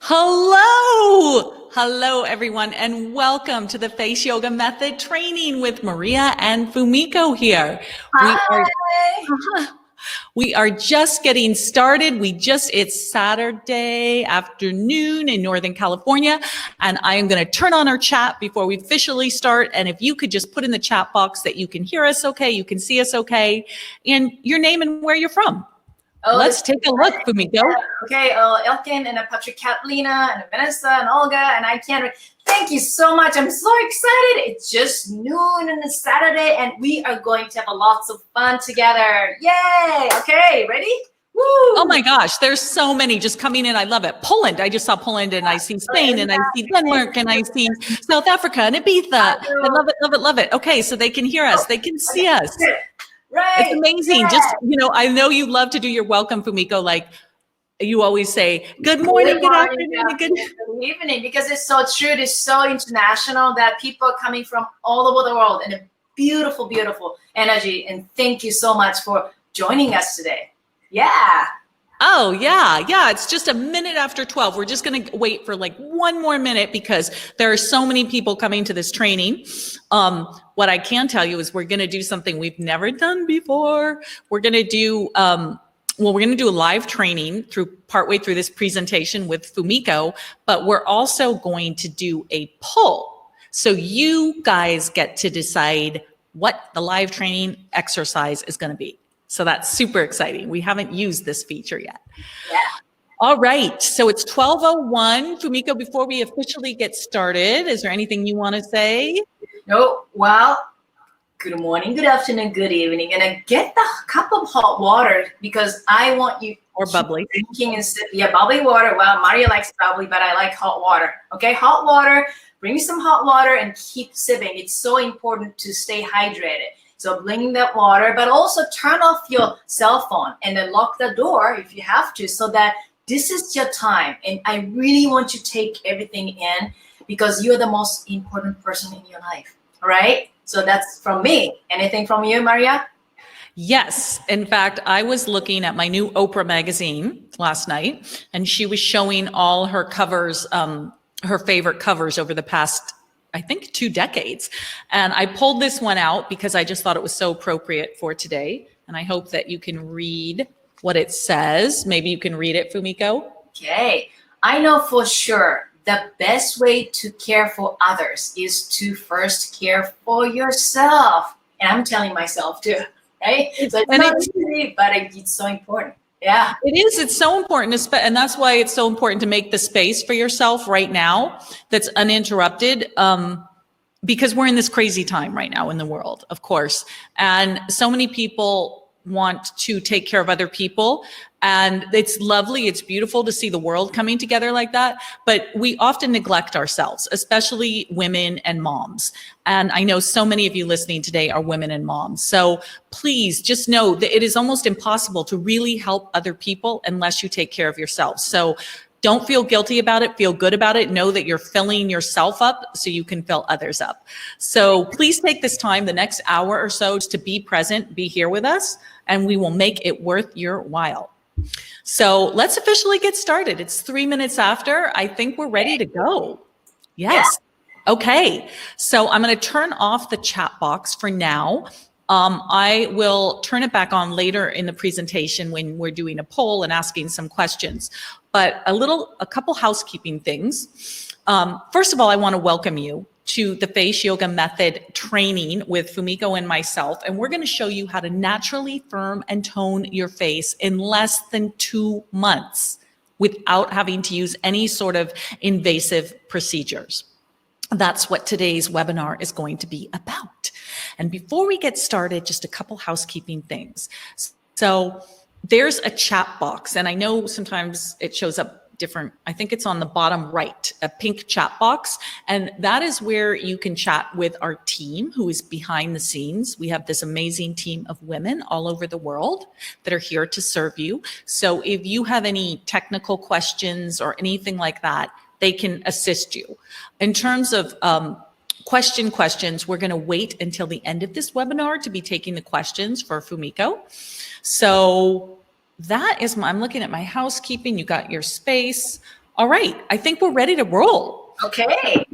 Hello, everyone, and welcome to the Face Yoga Method training with Maria and Fumiko here. Hi. We are just getting started. It's Saturday afternoon in Northern California, and I am going to turn on our chat before we officially start. And if you could just put in the chat box that you can hear us okay, you can see us okay, and your name and where you're from. Let's take a look, Fumiko. Okay, Elkin and Patrick, Catalina and Vanessa and Olga, and I can't. Thank you so much. I'm so excited. It's just noon on a Saturday, and we are going to have lots of fun together. Yay! Okay, ready? Woo! Oh my gosh, there's so many just coming in. I love it. Poland. I just saw Poland, and I see Spain, and I see Denmark, and I see South Africa and Ibiza. I love it, love it, love it. Okay, so they can hear us. They can see us. Right. It's amazing. Yeah. Just, I know you love to do your welcome, Fumiko. Like you always say, good morning, good afternoon, good evening, because it's so true. It is so international that people are coming from all over the world, and a beautiful, beautiful energy. And thank you so much for joining us today. Yeah. Oh, yeah. It's just a minute after 12. We're just going to wait for like one more minute because there are so many people coming to this training. What I can tell you is we're going to do something we've never done before. We're going to do, we're going to do a live training partway through this presentation with Fumiko, but we're also going to do a poll. So you guys get to decide what the live training exercise is going to be. So that's super exciting. We haven't used this feature yet. Yeah. All right. So it's 12:01. Fumiko, before we officially get started, is there anything you want to say? No. Well, good morning, good afternoon, good evening. And I get the cup of hot water because I want you or bubbly drinking and sipping. Yeah, bubbly water. Well, Maria likes bubbly, but I like hot water. Okay, hot water. Bring some hot water and keep sipping. It's so important to stay hydrated. So bring that water, but also turn off your cell phone and then lock the door if you have to, so that this is your time. And I really want you to take everything in because you're the most important person in your life. All right? So that's from me. Anything from you, Maria? Yes. In fact, I was looking at my new Oprah magazine last night, and she was showing all her covers, her favorite covers over the past, I think, 2 decades. And I pulled this one out because I just thought it was so appropriate for today. And I hope that you can read what it says. Maybe you can read it, Fumiko. Okay. I know for sure the best way to care for others is to first care for yourself. And I'm telling myself too, right? So it's not easy, but it's so important. Yeah, it is. It's so important. And that's why it's so important to make the space for yourself right now that's uninterrupted, because we're in this crazy time right now in the world, of course. And so many people want to take care of other people. And it's lovely. It's beautiful to see the world coming together like that. But we often neglect ourselves, especially women and moms. And I know so many of you listening today are women and moms. So please just know that it is almost impossible to really help other people unless you take care of yourself. So don't feel guilty about it. Feel good about it. Know that you're filling yourself up so you can fill others up. So please take this time, the next hour or so, to be present, be here with us, and we will make it worth your while. So let's officially get started. It's 3 minutes after. I think we're ready to go. Yes. Yeah. Okay. So I'm going to turn off the chat box for now. I will turn it back on later in the presentation when we're doing a poll and asking some questions. But a couple housekeeping things. First of all, I want to welcome you to the Face Yoga Method training with Fumiko and myself. And we're going to show you how to naturally firm and tone your face in less than 2 months without having to use any sort of invasive procedures. That's what today's webinar is going to be about. And before we get started, just a couple housekeeping things. So there's a chat box, and I know sometimes it shows up different. I think it's on the bottom right, a pink chat box. And that is where you can chat with our team who is behind the scenes. We have this amazing team of women all over the world that are here to serve you. So if you have any technical questions or anything like that, they can assist you. In terms of questions, we're going to wait until the end of this webinar to be taking the questions for Fumiko. So that is I'm looking at my housekeeping. You got your space. All right, I think we're ready to roll. Okay.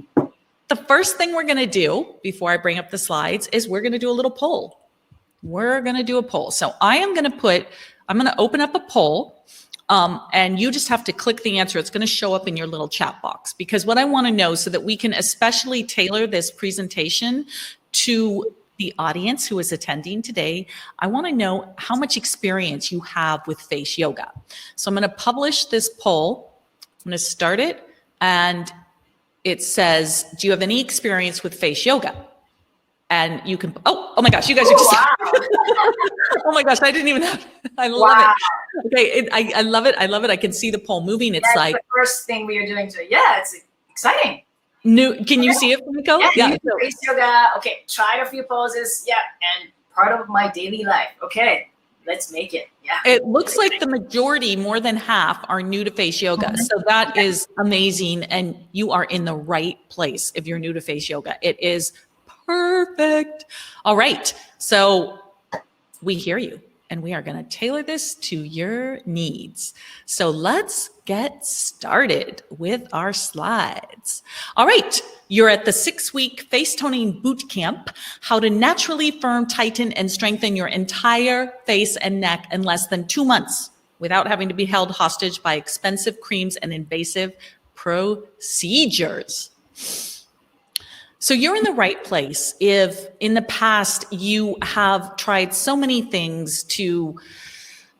The first thing we're gonna do before I bring up the slides is we're gonna do a little poll. We're gonna do a poll. So I'm gonna open up a poll, and you just have to click the answer. It's gonna show up in your little chat box, because what I wanna know, so that we can especially tailor this presentation to the audience who is attending today, I wanna know how much experience you have with face yoga. So I'm gonna publish this poll. I'm gonna start it, and it says, do you have any experience with face yoga? And you can, oh my gosh, you guys are just, Wow. oh my gosh, I didn't even have, I love Wow. it. Okay, I love it. I love it. I can see the poll moving. It's That's like the first thing we are doing today. Yeah, it's exciting. new. Can you see it, Fumiko? Yeah. Face yoga. Okay, tried a few poses. Yeah, and part of my daily life. Okay, let's make it. Yeah. It looks like the majority, more than half, are new to face yoga. So that is amazing. And you are in the right place if you're new to face yoga. It is perfect. All right. So we hear you, and we are going to tailor this to your needs. So let's get started with our slides. All right. You're at the 6-week face toning boot camp, how to naturally firm, tighten, and strengthen your entire face and neck in less than 2 months without having to be held hostage by expensive creams and invasive procedures. So you're in the right place if in the past you have tried so many things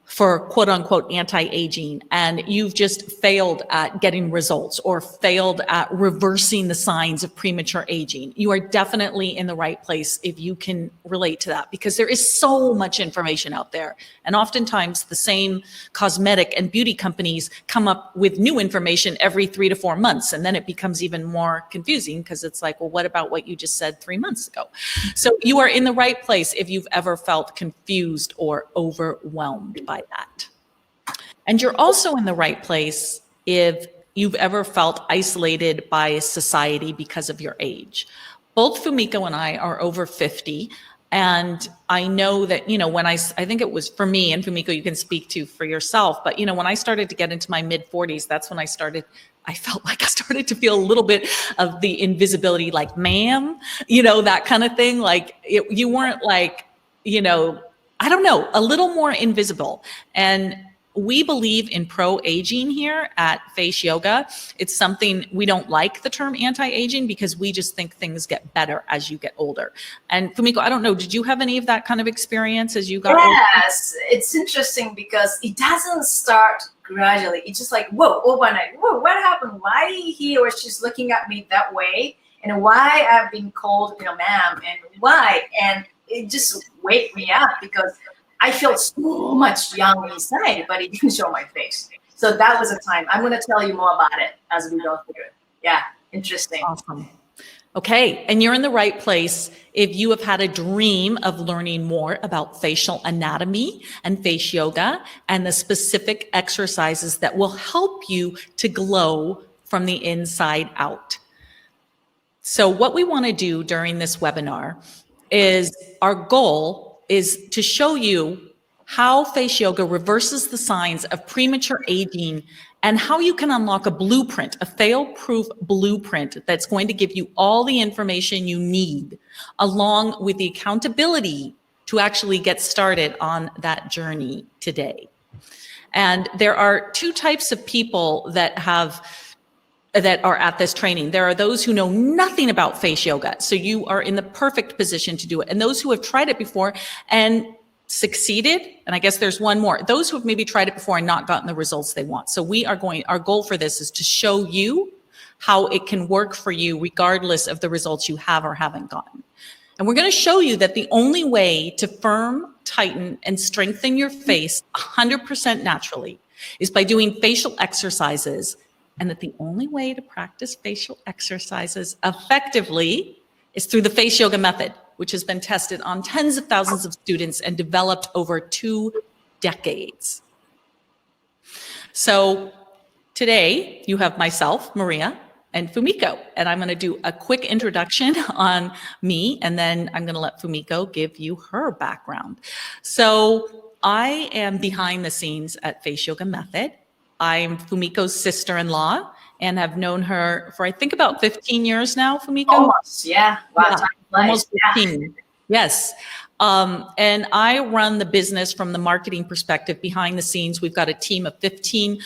for quote unquote anti-aging, and you've just failed at getting results or failed at reversing the signs of premature aging. You are definitely in the right place if you can relate to that, because there is so much information out there. And oftentimes the same cosmetic and beauty companies come up with new information every 3 to 4 months. And then it becomes even more confusing, because it's like, well, what about what you just said 3 months ago? So you are in the right place if you've ever felt confused or overwhelmed by that. And you're also in the right place if you've ever felt isolated by society because of your age. Both Fumiko and I are over 50. And I know that, when I think it was for me, and Fumiko, you can speak to for yourself, but, when I started to get into my mid 40s, that's when I felt like I started to feel a little bit of the invisibility, like, ma'am, that kind of thing. Like you weren't like, I don't know, a little more invisible. And we believe in pro-aging here at Face Yoga. It's something, we don't like the term anti-aging because we just think things get better as you get older. And Fumiko, I don't know, did you have any of that kind of experience as you got older? Yes, it's interesting because it doesn't start gradually. It's just like, whoa, overnight, whoa, what happened? Why he or she's looking at me that way? And why I've been called, ma'am, and why? And it just wake me up because I felt so much young inside, but it didn't show my face. So that was a time. I'm going to tell you more about it as we go through it. Yeah, interesting. Awesome. Okay, and you're in the right place if you have had a dream of learning more about facial anatomy and face yoga and the specific exercises that will help you to glow from the inside out. So what we want to do during this webinar is, our goal is to show you how face yoga reverses the signs of premature aging and how you can unlock a blueprint, a fail-proof blueprint that's going to give you all the information you need, along with the accountability to actually get started on that journey today. And there are 2 types of people that are at this training. There are those who know nothing about face yoga. So you are in the perfect position to do it. And those who have tried it before and succeeded, and I guess there's one more, those who have maybe tried it before and not gotten the results they want. So our goal for this is to show you how it can work for you regardless of the results you have or haven't gotten. And we're going to show you that the only way to firm, tighten, and strengthen your face 100% naturally is by doing facial exercises, and that the only way to practice facial exercises effectively is through the face yoga method, which has been tested on tens of thousands of students and developed over 2 decades. So today you have myself, Maria, and Fumiko, and I'm going to do a quick introduction on me, and then I'm going to let Fumiko give you her background. So I am behind the scenes at Face Yoga Method. I'm Fumiko's sister-in-law, and have known her for, I think, about 15 years now, Fumiko. Almost, yeah. Wow, Yeah, time flies. almost Yeah. 15. Yes. And I run the business from the marketing perspective behind the scenes. We've got a team of 15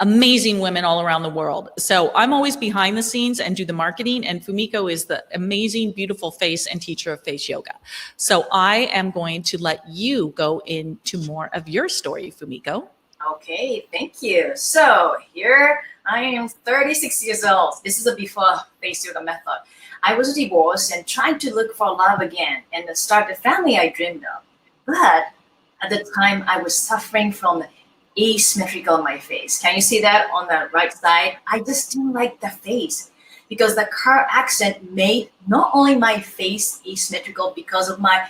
amazing women all around the world. So I'm always behind the scenes and do the marketing. And Fumiko is the amazing, beautiful face and teacher of face yoga. So I am going to let you go into more of your story, Fumiko. Okay, thank you. So here I am, 36 years old. This is a before face yoga method. I was divorced and trying to look for love again and start the family I dreamed of. But at the time, I was suffering from asymmetrical on my face. Can you see that on the right side? I just didn't like the face because the car accident made not only my face asymmetrical because of my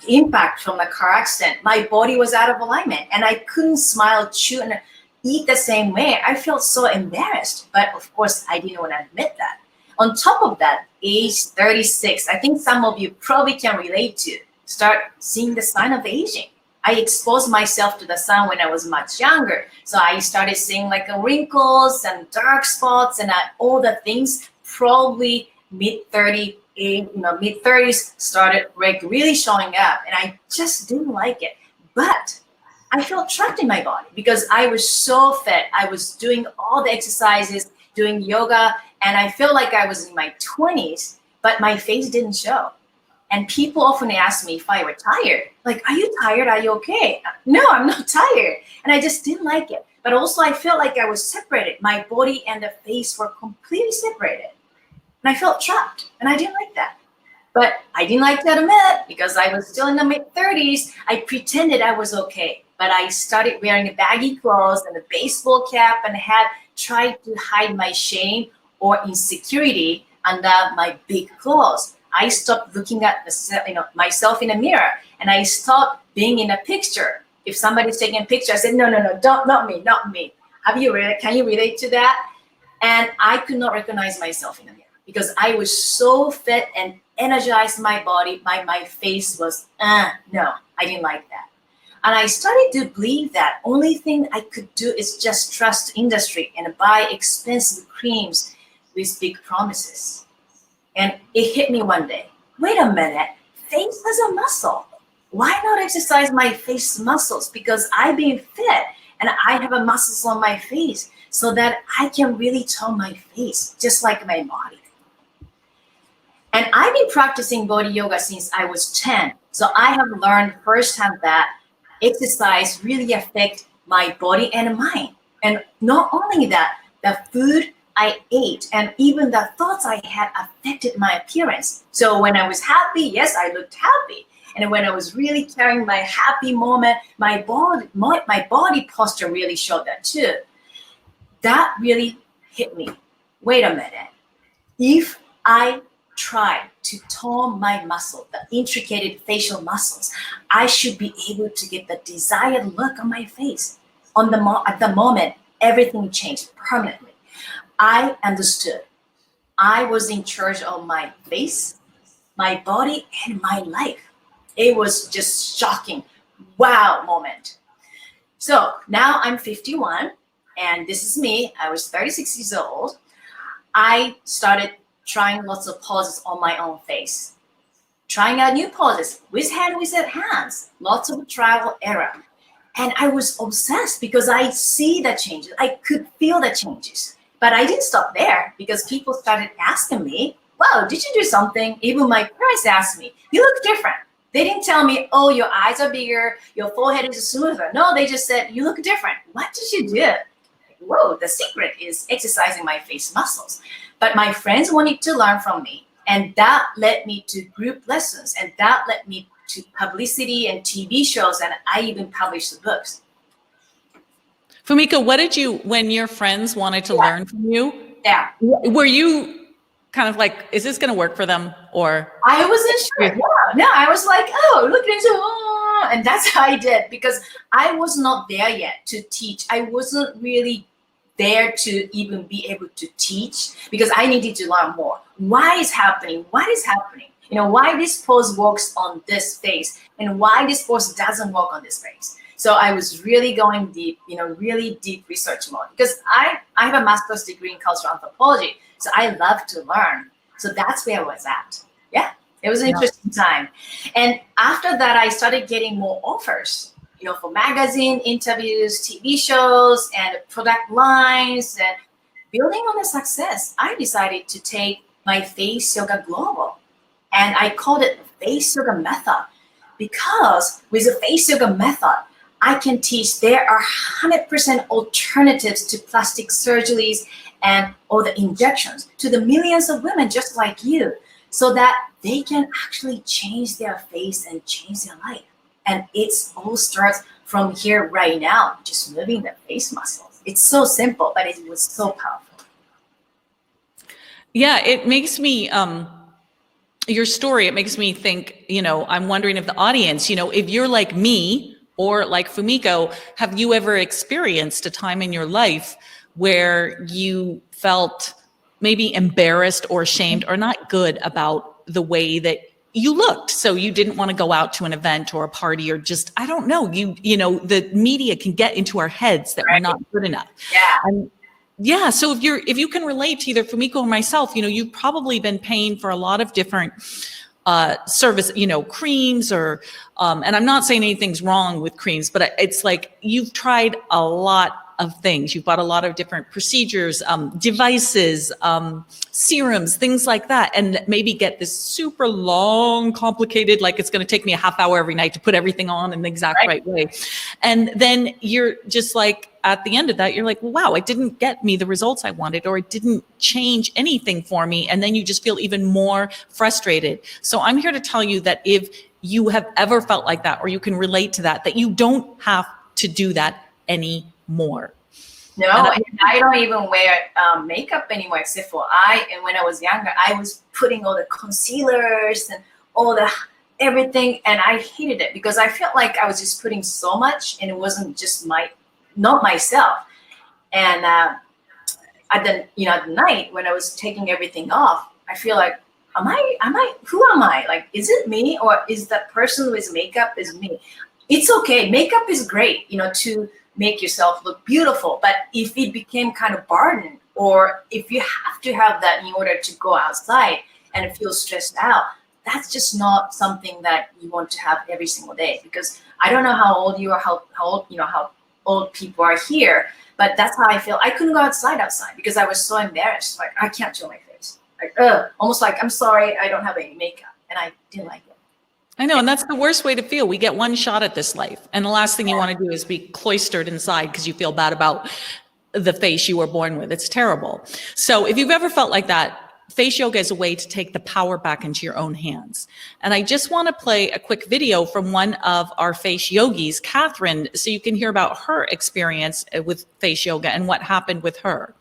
impact from the car accident, my body was out of alignment and I couldn't smile, chew, and eat the same way. I felt so embarrassed, but of course I didn't want to admit that. On top of that, age 36, I think some of you probably can relate to, start seeing the sign of aging. I exposed myself to the sun when I was much younger. So I started seeing like wrinkles and dark spots and all the things, probably mid-30s started like really showing up and I just didn't like it. But I felt trapped in my body because I was so fit. I was doing all the exercises, doing yoga, and I felt like I was in my 20s, but my face didn't show. And people often ask me if I were tired. Like, are you tired? Are you okay? No, I'm not tired. And I just didn't like it. But also I felt like I was separated. My body and the face were completely separated. And I felt trapped, and I didn't like that. But I didn't like to admit because I was still in the mid-30s. I pretended I was okay, but I started wearing baggy clothes and a baseball cap and had tried to hide my shame or insecurity under my big clothes. I stopped looking at myself in a mirror, and I stopped being in a picture. If somebody's taking a picture, I said, no, not me. Can you relate to that? And I could not recognize myself in the mirror because I was so fit and energized my body. My face was, no, I didn't like that. And I started to believe that only thing I could do is just trust industry and buy expensive creams with big promises. And it hit me one day. Wait a minute, face has a muscle. Why not exercise my face muscles? Because I've been fit and I have a muscles on my face so that I can really tone my face just like my body. And I've been practicing body yoga since I was 10. So I have learned firsthand that exercise really affects my body and mind. And not only that, the food I ate and even the thoughts I had affected my appearance. So when I was happy, yes, I looked happy. And when I was really carrying my happy moment, my body posture really showed that too. That really hit me. Wait a minute. If I try to tone my muscle, the intricate facial muscles, I should be able to get the desired look on my face. At the moment, everything changed permanently. I understood. I was in charge of my face, my body, and my life. It was just shocking. Wow moment. So now I'm 51, and this is me. I was 36 years old. I started trying lots of poses on my own face, trying out new poses with hands, lots of trial error. And I was obsessed because I see the changes. I could feel the changes. But I didn't stop there because people started asking me, wow, did you do something? Even my parents asked me, you look different. They didn't tell me, oh, your eyes are bigger, your forehead is smoother. No, they just said, you look different. What did you do? Whoa, the secret is exercising my face muscles. But my friends wanted to learn from me. And that led me to group lessons. And that led me to publicity and TV shows. And I even published the books. Fumiko, what did you, when your friends wanted to learn from you? Yeah. Were you kind of like, is this going to work for them? Or I wasn't sure. Yeah. No, I was like, oh, look at this. And that's how I did because I was not there yet to teach. I wasn't really there to even be able to teach because I needed to learn more. Why is happening? What is happening? Why this pose works on this face and why this pose doesn't work on this face. So I was really going deep, really deep research mode, because I have a master's degree in cultural anthropology. So I love to learn. So that's where I was at. Yeah, it was an interesting time. And after that, I started getting more offers, for magazine interviews, TV shows, and product lines. And building on the success, I decided to take my face yoga global. And I called it face yoga method, because with the face yoga method, I can teach there are 100% alternatives to plastic surgeries and all the injections to the millions of women just like you, so that they can actually change their face and change their life. And it's all starts from here right now, just moving the face muscles. It's so simple, but it was so powerful. Yeah, it makes me, your story, it makes me think, I'm wondering if the audience, if you're like me or like Fumiko, have you ever experienced a time in your life where you felt maybe embarrassed or ashamed or not good about the way that you looked? So you didn't want to go out to an event or a party, or just, I don't know, the media can get into our heads that we're not good enough. Yeah. So if you can relate to either Fumiko or myself, you've probably been paying for a lot of different service, creams, or and I'm not saying anything's wrong with creams, but it's like you've tried a lot of things. You've bought a lot of different procedures, devices, serums, things like that, and maybe get this super long, complicated, like it's going to take me a half hour every night to put everything on in the exact right way. And then you're just like, at the end of that, you're like, wow, it didn't get me the results I wanted, or it didn't change anything for me. And then you just feel even more frustrated. So I'm here to tell you that if you have ever felt like that, or you can relate to that, that you don't have to do that anymore. No, and I don't even wear makeup anymore, except for and when I was younger, I was putting all the concealers and all the everything, and I hated it because I felt like I was just putting so much, and it wasn't just not myself. And at the night when I was taking everything off, I feel like, who am I? Like, is it me, or is that person with makeup is me? It's okay. Makeup is great, to make yourself look beautiful. But if it became kind of burden, or if you have to have that in order to go outside and feel stressed out, that's just not something that you want to have every single day. Because I don't know how old you are, how old people are here, but that's how I feel. I couldn't go outside because I was so embarrassed. Like, I can't show my face. Like, almost like, I'm sorry, I don't have any makeup, and I didn't like it. I know, and that's the worst way to feel. We get one shot at this life, and the last thing you want to do is be cloistered inside because you feel bad about the face you were born with. It's terrible. So if you've ever felt like that, face yoga is a way to take the power back into your own hands. And I just want to play a quick video from one of our face yogis, Catherine, so you can hear about her experience with face yoga and what happened with her.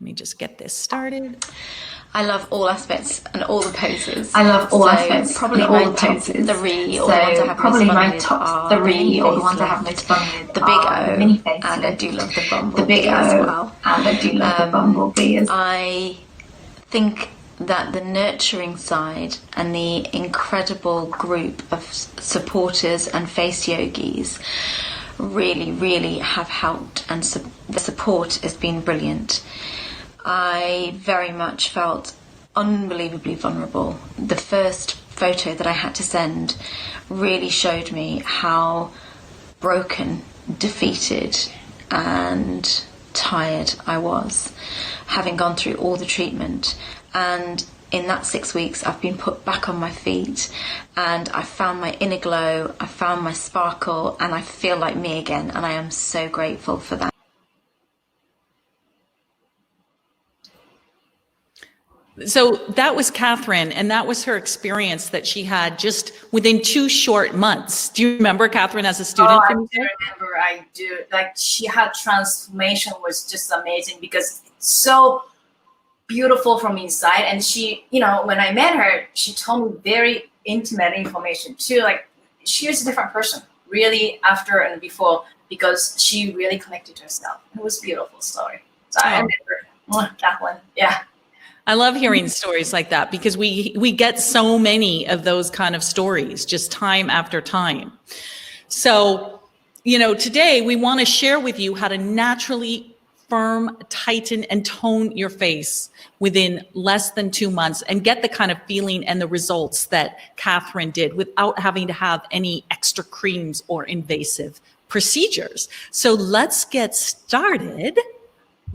Let me just get this started. I love all aspects and all the poses. I love all aspects, probably and all the top poses. three, or the ones I have probably most fun my with top are three, or the ones I have most fun with, the big O, mini face, and I do love the the bumblebee big O, as well. and I do love the bumblebee. I think that the nurturing side and the incredible group of supporters and face yogis really have helped, and the support has been brilliant. I very much felt unbelievably vulnerable. The first photo that I had to send really showed me how broken, defeated and tired I was, having gone through all the treatment. And in that 6 weeks, I've been put back on my feet, and I found my inner glow, I found my sparkle, and I feel like me again, and I am so grateful for that. So that was Catherine, and that was her experience that she had just within 2 short months. Do you remember Catherine as a student? Oh, I do remember. I do. Like, her transformation was just amazing, because it's so beautiful from inside. And she, when I met her, she told me very intimate information too. Like, she was a different person, really, after and before, because she really connected to herself. It was a beautiful story. So I remember Catherine. Yeah. I love hearing stories like that because we get so many of those kind of stories just time after time. So, today we want to share with you how to naturally firm, tighten, and tone your face within less than 2 months and get the kind of feeling and the results that Catherine did without having to have any extra creams or invasive procedures. So let's get started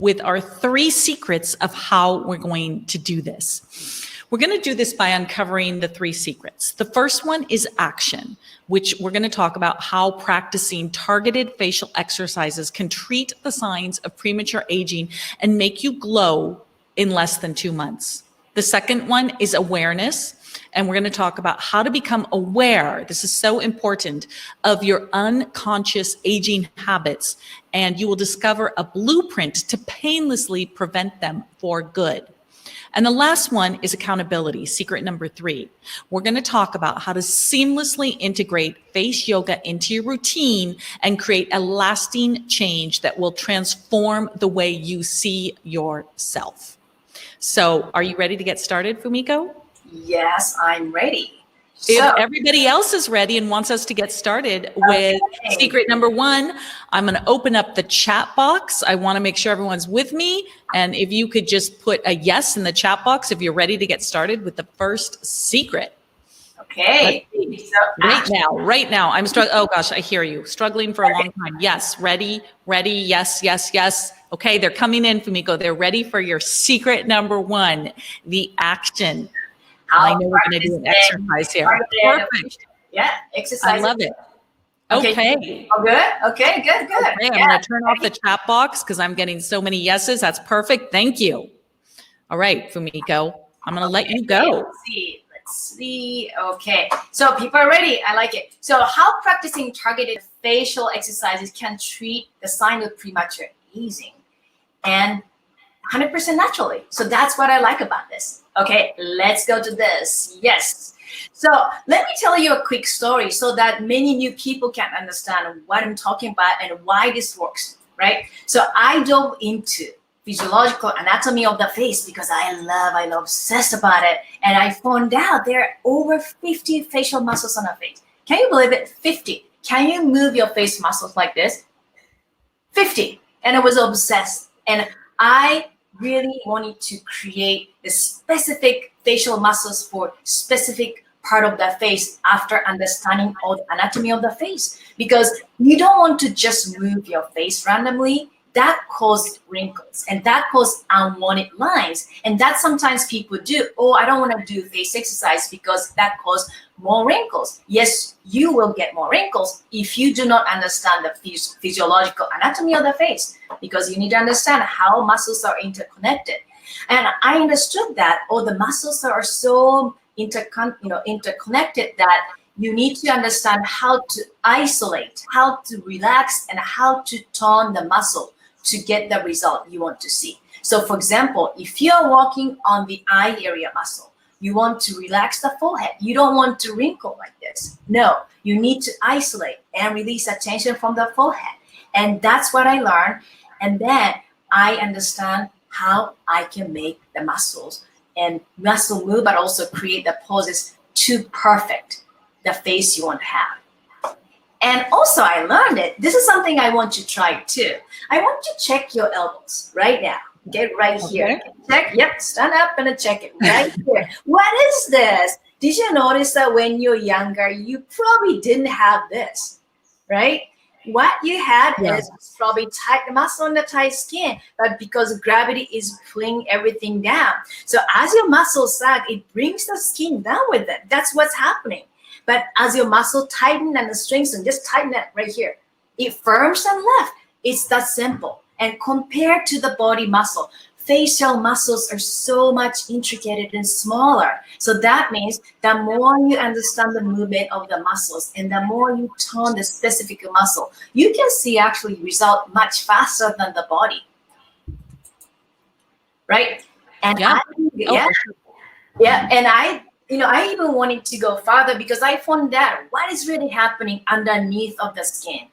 with our 3 secrets of how we're going to do this. We're going to do this by uncovering the 3 secrets. The first one is action, which we're going to talk about how practicing targeted facial exercises can treat the signs of premature aging and make you glow in less than 2 months. The second one is awareness. And we're going to talk about how to become aware, this is so important, of your unconscious aging habits. And you will discover a blueprint to painlessly prevent them for good. And the last one is accountability, secret number 3. We're going to talk about how to seamlessly integrate face yoga into your routine and create a lasting change that will transform the way you see yourself. So are you ready to get started, Fumiko? Yes, I'm ready. If So, everybody else is ready and wants us to get started with secret number 1, I'm going to open up the chat box. I want to make sure everyone's with me. And if you could just put a yes in the chat box if you're ready to get started with the first secret. okay. So, Right now. I'm struggling. Oh gosh, I hear you. Struggling for a long time. Yes, ready, yes, yes, yes. Okay, they're coming in, Fumiko. They're ready for your secret number 1, the action. I know we're going to do an exercise here. Perfect. Yeah, exercise. I love it. Okay. Okay. Oh, good. Okay, good. Okay, I'm going to turn off the chat box because I'm getting so many yeses. That's perfect. Thank you. All right, Fumiko, I'm going to let you go. Let's see. Okay. So people are ready. I like it. So how practicing targeted facial exercises can treat the sign of premature aging and 100% naturally. So that's what I like about this. Okay, let's go to this. Yes. So let me tell you a quick story so that many new people can understand what I'm talking about and why this works, right? So I dove into physiological anatomy of the face because I'm obsessed about it. And I found out there are over 50 facial muscles on our face. Can you believe it? 50. Can you move your face muscles like this? 50. And I was obsessed. And I really wanted to create the specific facial muscles for specific part of the face after understanding all the anatomy of the face, because you don't want to just move your face randomly. That causes wrinkles and that causes unwanted lines. And that sometimes people do. Oh, I don't want to do face exercise because that causes more wrinkles. Yes, you will get more wrinkles if you do not understand the physiological anatomy of the face, because you need to understand how muscles are interconnected. And I understood that all the muscles are so interconnected that you need to understand how to isolate, how to relax, and how to tone the muscle to get the result you want to see. So for example, if you're working on the eye area muscle, you want to relax the forehead. You don't want to wrinkle like this. No, you need to isolate and release the tension from the forehead. And that's what I learned. And then I understand how I can make the muscles and muscle move, but also create the poses to perfect the face you want to have. And also I learned it. This is something I want you to try too. I want you to check your elbows right now. Get right here. Check. Yep. Stand up and check it right here. What is this? Did you notice that when you're younger, you probably didn't have this, right? What you had is probably tight muscle and the tight skin, but because gravity is pulling everything down. So as your muscles sag, it brings the skin down with it. That's what's happening. But as your muscle tighten and strengthen, just tighten it right here. It firms and left. It's that simple. And compared to the body muscle, facial muscles are so much intricate and smaller. So that means the more you understand the movement of the muscles and the more you tone the specific muscle, you can see actually result much faster than the body. Right? And and I even wanted to go farther because I found out what is really happening underneath of the skin.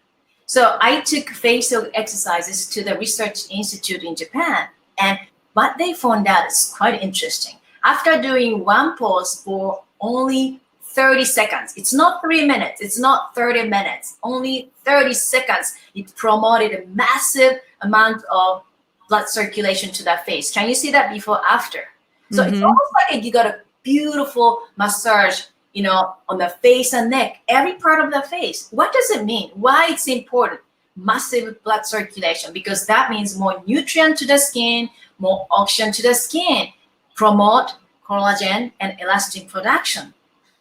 So I took facial exercises to the research institute in Japan, and what they found out is quite interesting. After doing one pose for only 30 seconds, it's not 3 minutes, it's not 30 minutes, only 30 seconds, it promoted a massive amount of blood circulation to that face. Can you see that before, after? So it's almost like you got a beautiful massage, you know, on the face and neck, every part of the face. What does it mean? Why it's important? Massive blood circulation, because that means more nutrient to the skin, more oxygen to the skin, promote collagen and elastin production,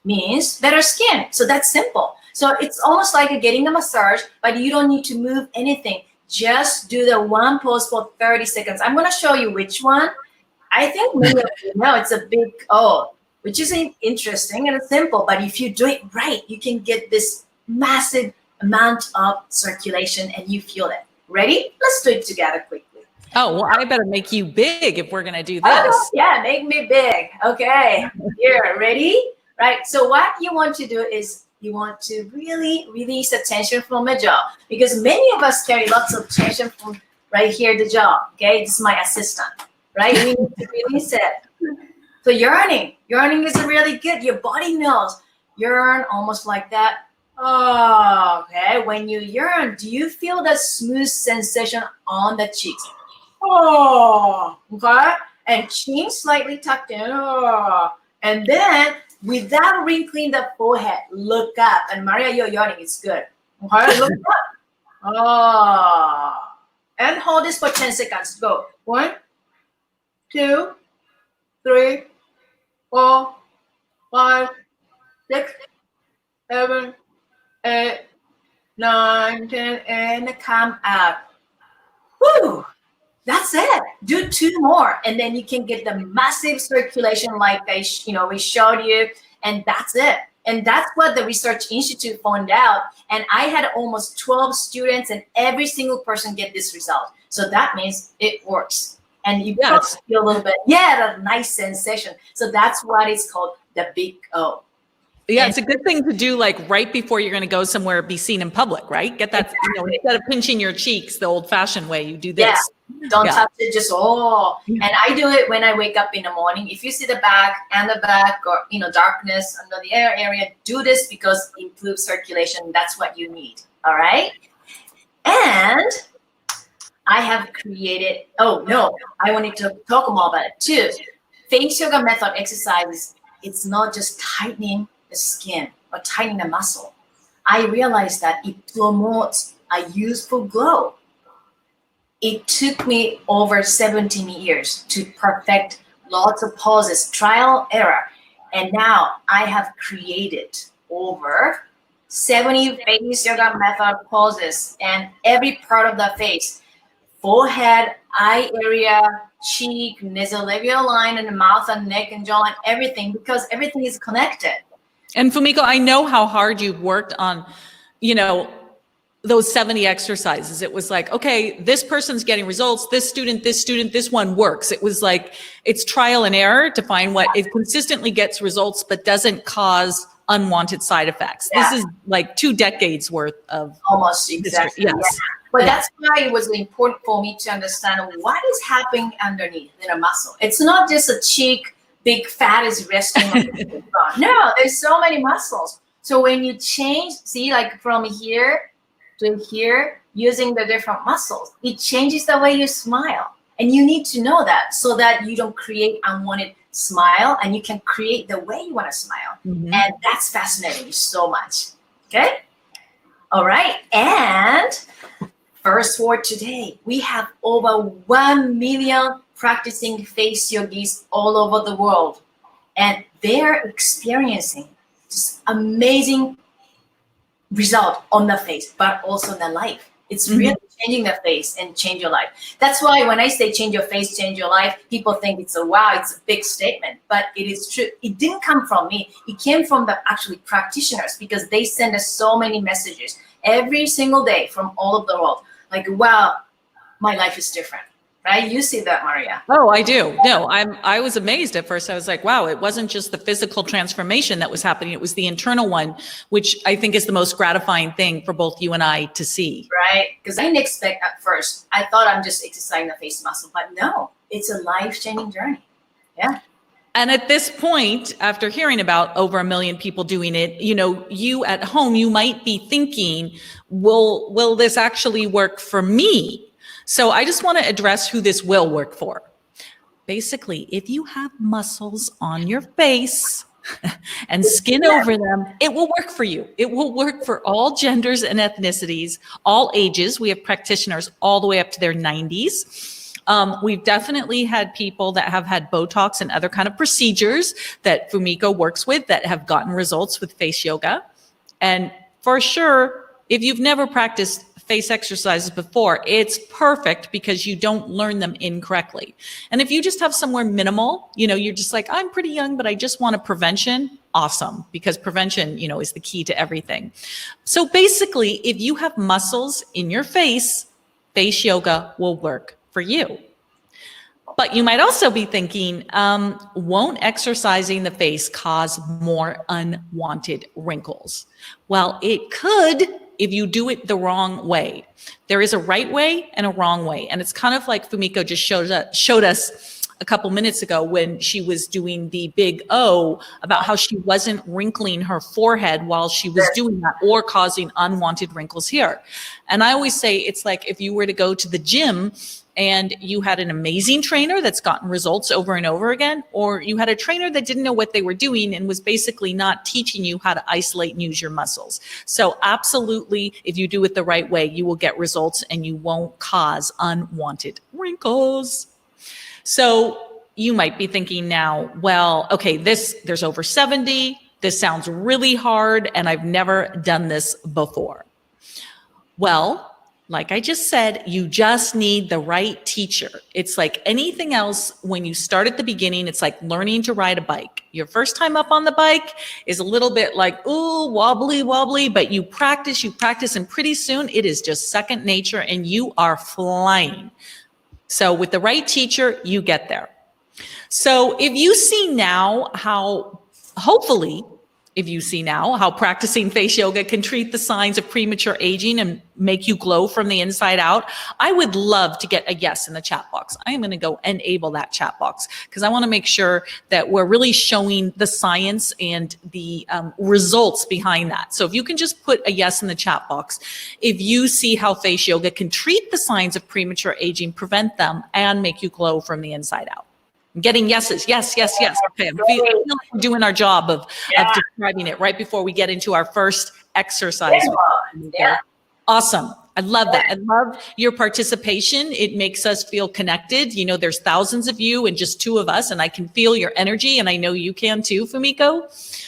means better skin. So that's simple. So it's almost like getting a massage, but you don't need to move anything. Just do the one pose for 30 seconds. I'm going to show you which one. I think many of you know it's a big O, which is interesting and it's simple, but if you do it right, you can get this massive amount of circulation and you feel it. Ready? Let's do it together quickly. Oh, well, I better make you big if we're going to do this. Oh, yeah, make me big. Okay, here, ready? Right, so what you want to do is you want to really release the tension from the jaw, because many of us carry lots of tension from right here, the jaw, okay? This is my assistant, right? We need to release it. So yearning is really good. Your body knows. Yearn almost like that. Oh, okay. When you yearn, do you feel that smooth sensation on the cheeks? Oh, okay. And chin slightly tucked in. Oh. And then without wrinkling the forehead, look up. And Maria, you're yawning. It's good. Okay, look up. Oh. And hold this for 10 seconds. Go. 1, 2, 3, 4, 5, 6, 7, 8, 9, 10, and come out. Woo! That's it. Do 2 more, and then you can get the massive circulation like we showed you, and that's it. And that's what the Research Institute found out. And I had almost 12 students, and every single person get this result. So that means it works. And you feel a little bit, a nice sensation. So that's what it's called, the big O. Yeah, it's a good thing to do like right before you're going to go somewhere, be seen in public, right? Get that, instead of pinching your cheeks the old fashioned way, you do this. Yeah. Don't touch it, just, And I do it when I wake up in the morning. If you see the back or, darkness under the area, do this because it improves circulation. That's what you need. All right. And I have created, I wanted to talk more about it too. Face yoga method exercises, it's not just tightening the skin or tightening the muscle. I realized that it promotes a youthful glow. It took me over 17 years to perfect lots of poses, trial, error. And now I have created over 70 face yoga method poses, and every part of the face, forehead, eye area, cheek, nasolabial line, and the mouth and neck and jawline, everything, because everything is connected. And Fumiko, I know how hard you've worked on, those 70 exercises. It was like, okay, this person's getting results. This student, this one works. It was like, it's trial and error to find what it consistently gets results, but doesn't cause unwanted side effects. Yeah. This is like 2 decades worth of almost exactly. Yes. Yeah. But that's why it was important for me to understand what is happening underneath in a muscle. It's not just a cheek, big fat is resting on the bone. No, there's so many muscles. So when you change, see, like from here to here, using the different muscles, it changes the way you smile. And you need to know that so that you don't create unwanted smile, and you can create the way you want to smile. Mm-hmm. And that's fascinating so much. Okay? All right. And first for today, we have over 1 million practicing face yogis all over the world. And they're experiencing just amazing result on the face, but also in the life. It's really changing the face and change your life. That's why when I say change your face, change your life, people think it's a big statement, but it is true. It didn't come from me. It came from the actually practitioners, because they send us so many messages every single day from all over the world. Like, wow, my life is different. right? You see that, Maria. Oh, I do. No, I was amazed at first. I was like, wow, it wasn't just the physical transformation that was happening. It was the internal one, which I think is the most gratifying thing for both you and I to see. Right? Because I didn't expect at first. I thought I'm just exercising the face muscle, but no, it's a life-changing journey. Yeah. And at this point, after hearing about over 1 million people doing it, you know, you at home, you might be thinking, will this actually work for me? So I just want to address who this will work for. Basically, if you have muscles on your face and skin over them, it will work for you. It will work for all genders and ethnicities, all ages. We have practitioners all the way up to their 90s. We've definitely had people that have had Botox and other kind of procedures that Fumiko works with that have gotten results with face yoga. And for sure, if you've never practiced face exercises before, it's perfect because you don't learn them incorrectly. And if you just have somewhere minimal, you know, you're just like, I'm pretty young, but I just want a prevention. Awesome. Because prevention, you know, is the key to everything. So basically, if you have muscles in your face, face yoga will work for you. But you might also be thinking, won't exercising the face cause more unwanted wrinkles? Well, it could if you do it the wrong way. There is a right way and a wrong way. And it's kind of like Fumiko just showed us a couple minutes ago when she was doing the big O about how she wasn't wrinkling her forehead while she was doing that or causing unwanted wrinkles here. And I always say it's like if you were to go to the gym and you had an amazing trainer that's gotten results over and over again, or you had a trainer that didn't know what they were doing and was basically not teaching you how to isolate and use your muscles. So absolutely, if you do it the right way, you will get results and you won't cause unwanted wrinkles. So you might be thinking now, well, okay, there's over 70. This sounds really hard and I've never done this before. Well, like I just said, you just need the right teacher. It's like anything else. When you start at the beginning, it's like learning to ride a bike. Your first time up on the bike is a little bit like, ooh, wobbly, but you practice, and pretty soon it is just second nature and you are flying. So with the right teacher, you get there. So if you see now how, hopefully, if you see now how practicing face yoga can treat the signs of premature aging and make you glow from the inside out, I would love to get a yes in the chat box. I am going to go enable that chat box because I want to make sure that we're really showing the science and the results behind that. So if you can just put a yes in the chat box, if you see how face yoga can treat the signs of premature aging, prevent them, and make you glow from the inside out. I'm getting yeses. Yes. Okay. I feel like we're doing our job of describing it right before we get into our first exercise. Yeah. Awesome. I love that. I love your participation. It makes us feel connected. You know, there's thousands of you and just 2 of us, and I can feel your energy, and I know you can too, Fumiko.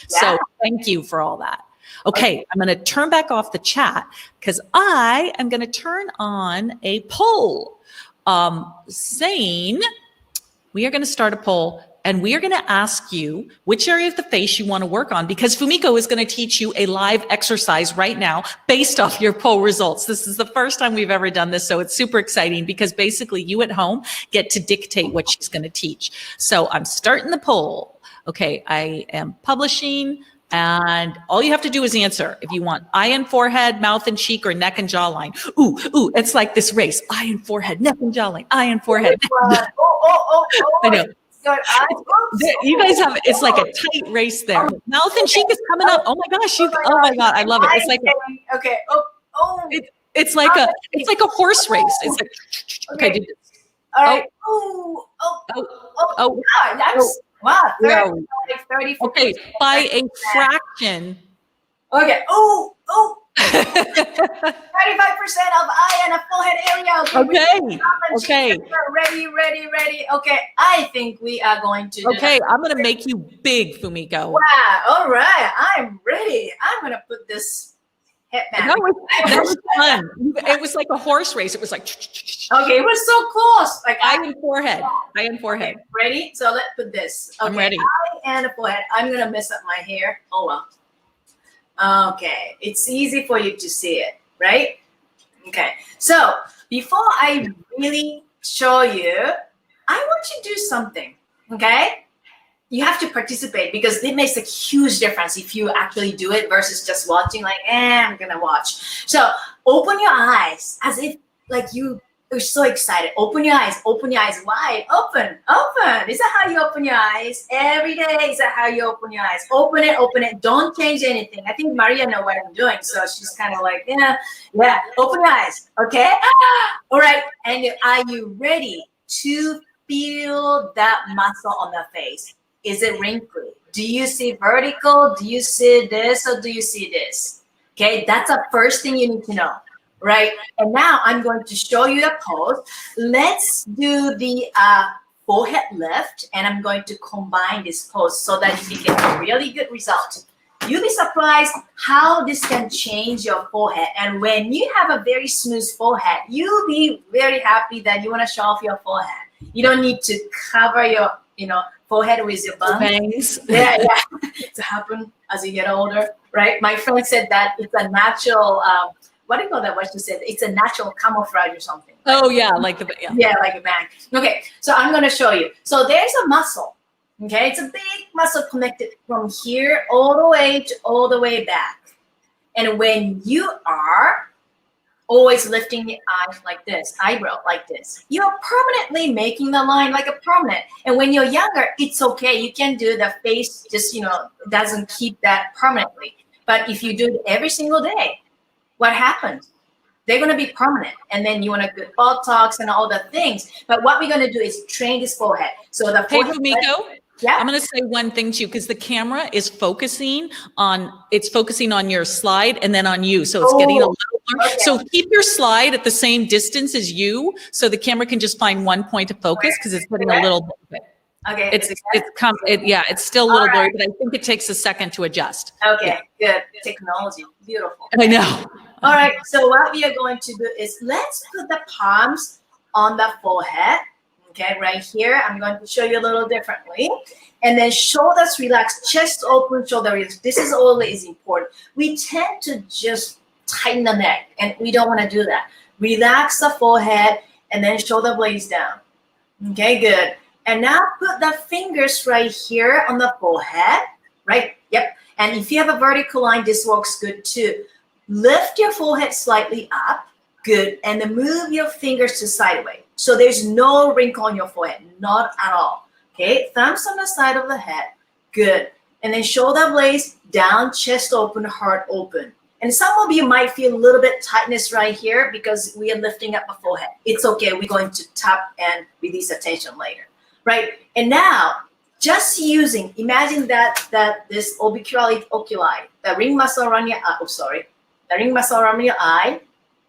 Yeah. So thank you for all that. Okay, I'm going to turn back off the chat because I am going to turn on a poll saying, we are going to start a poll and we are going to ask you which area of the face you want to work on, because Fumiko is going to teach you a live exercise right now based off your poll results. This is the first time we've ever done this, so it's super exciting because basically you at home get to dictate what she's going to teach. So I'm starting the poll. Okay, I am publishing. And all you have to do is answer. If you want eye and forehead, mouth and cheek, or neck and jawline. Ooh, it's like this race. Eye and forehead, neck and jawline, eye and forehead. I know. You guys have, it's like a tight race there. Mouth and cheek is coming up. Oh my gosh, oh my God, I love it. It's like okay. It's like a horse race. It's like, okay, do this. All right. Wow, 30. Okay, by a fraction. Okay. 35% of eye and a forehead area. Okay. Ready. Okay, I think we are going to. Okay, I'm going to make you big, Fumiko. Wow. All right, I'm ready. I'm going to put this headband. That was fun. It was like a horse race. It was like. Okay, it was so close. Like eye and forehead. Okay, ready? So let's put this. Okay, I'm ready. Eye and a forehead. I'm gonna mess up my hair. Oh well. Okay, it's easy for you to see it, right? Okay. So before I really show you. I want you to do something, okay? You have to participate because it makes a huge difference if you actually do it versus just watching like, I'm gonna watch. So open your eyes as if like you are so excited. Open your eyes wide, open. Is that how you open your eyes? Every day, is that how you open your eyes? Open it, don't change anything. I think Maria knows what I'm doing, so she's kind of like, yeah, open your eyes, okay? All right, and are you ready to feel that muscle on the face? Is it wrinkly? Do you see vertical? Do you see this or do you see this? Okay, that's the first thing you need to know, right? And now I'm going to show you the pose. Let's do the forehead lift, and I'm going to combine this pose so that you can get a really good result. You'll be surprised how this can change your forehead. And when you have a very smooth forehead, you'll be very happy that you want to show off your forehead. You don't need to cover your, forehead with your Bangs. Yeah. To happen as you get older, right? My friend said that it's a natural, what do you call that? What she said? It's a natural camouflage or something. Oh yeah, like the Yeah, like a bang. Okay, so I'm going to show you. So there's a muscle. Okay, it's a big muscle connected from here all the way back. And when you are always lifting the eyes like this, eyebrow like this, you're permanently making the line like a permanent. And when you're younger, it's okay. You can do the face just, doesn't keep that permanently. But if you do it every single day, what happens? They're going to be permanent. And then you want to get Botox and all the things. But what we're going to do is train this forehead. So the Hey, forehead. Fumiko, Yeah. I'm going to say one thing to you because the camera is focusing on your slide and then on you. So it's getting a little more. Okay. So keep your slide at the same distance as you so the camera can just find one point of focus because it's getting a little bit. Okay. It's still a little blurry, but I think it takes a second to adjust. Okay, good. Technology. Beautiful. I know. All right, so what we are going to do is let's put the palms on the forehead. Okay, right here. I'm going to show you a little differently. And then shoulders relaxed, chest open, shoulder relaxed. This is always important. We tend to just tighten the neck, and we don't want to do that. Relax the forehead, and then shoulder blades down. Okay, good. And now put the fingers right here on the forehead, right? Yep. And if you have a vertical line, this works good too. Lift your forehead slightly up, good. And then move your fingers to sideways. So there's no wrinkle on your forehead, not at all. Okay, thumbs on the side of the head, good. And then shoulder blades down, chest open, heart open. And some of you might feel a little bit tightness right here because we are lifting up the forehead. It's okay, we're going to tap and release the tension later. Right, and now just imagine that this orbiculi oculi, the ring muscle around your eye, the ring muscle around your eye,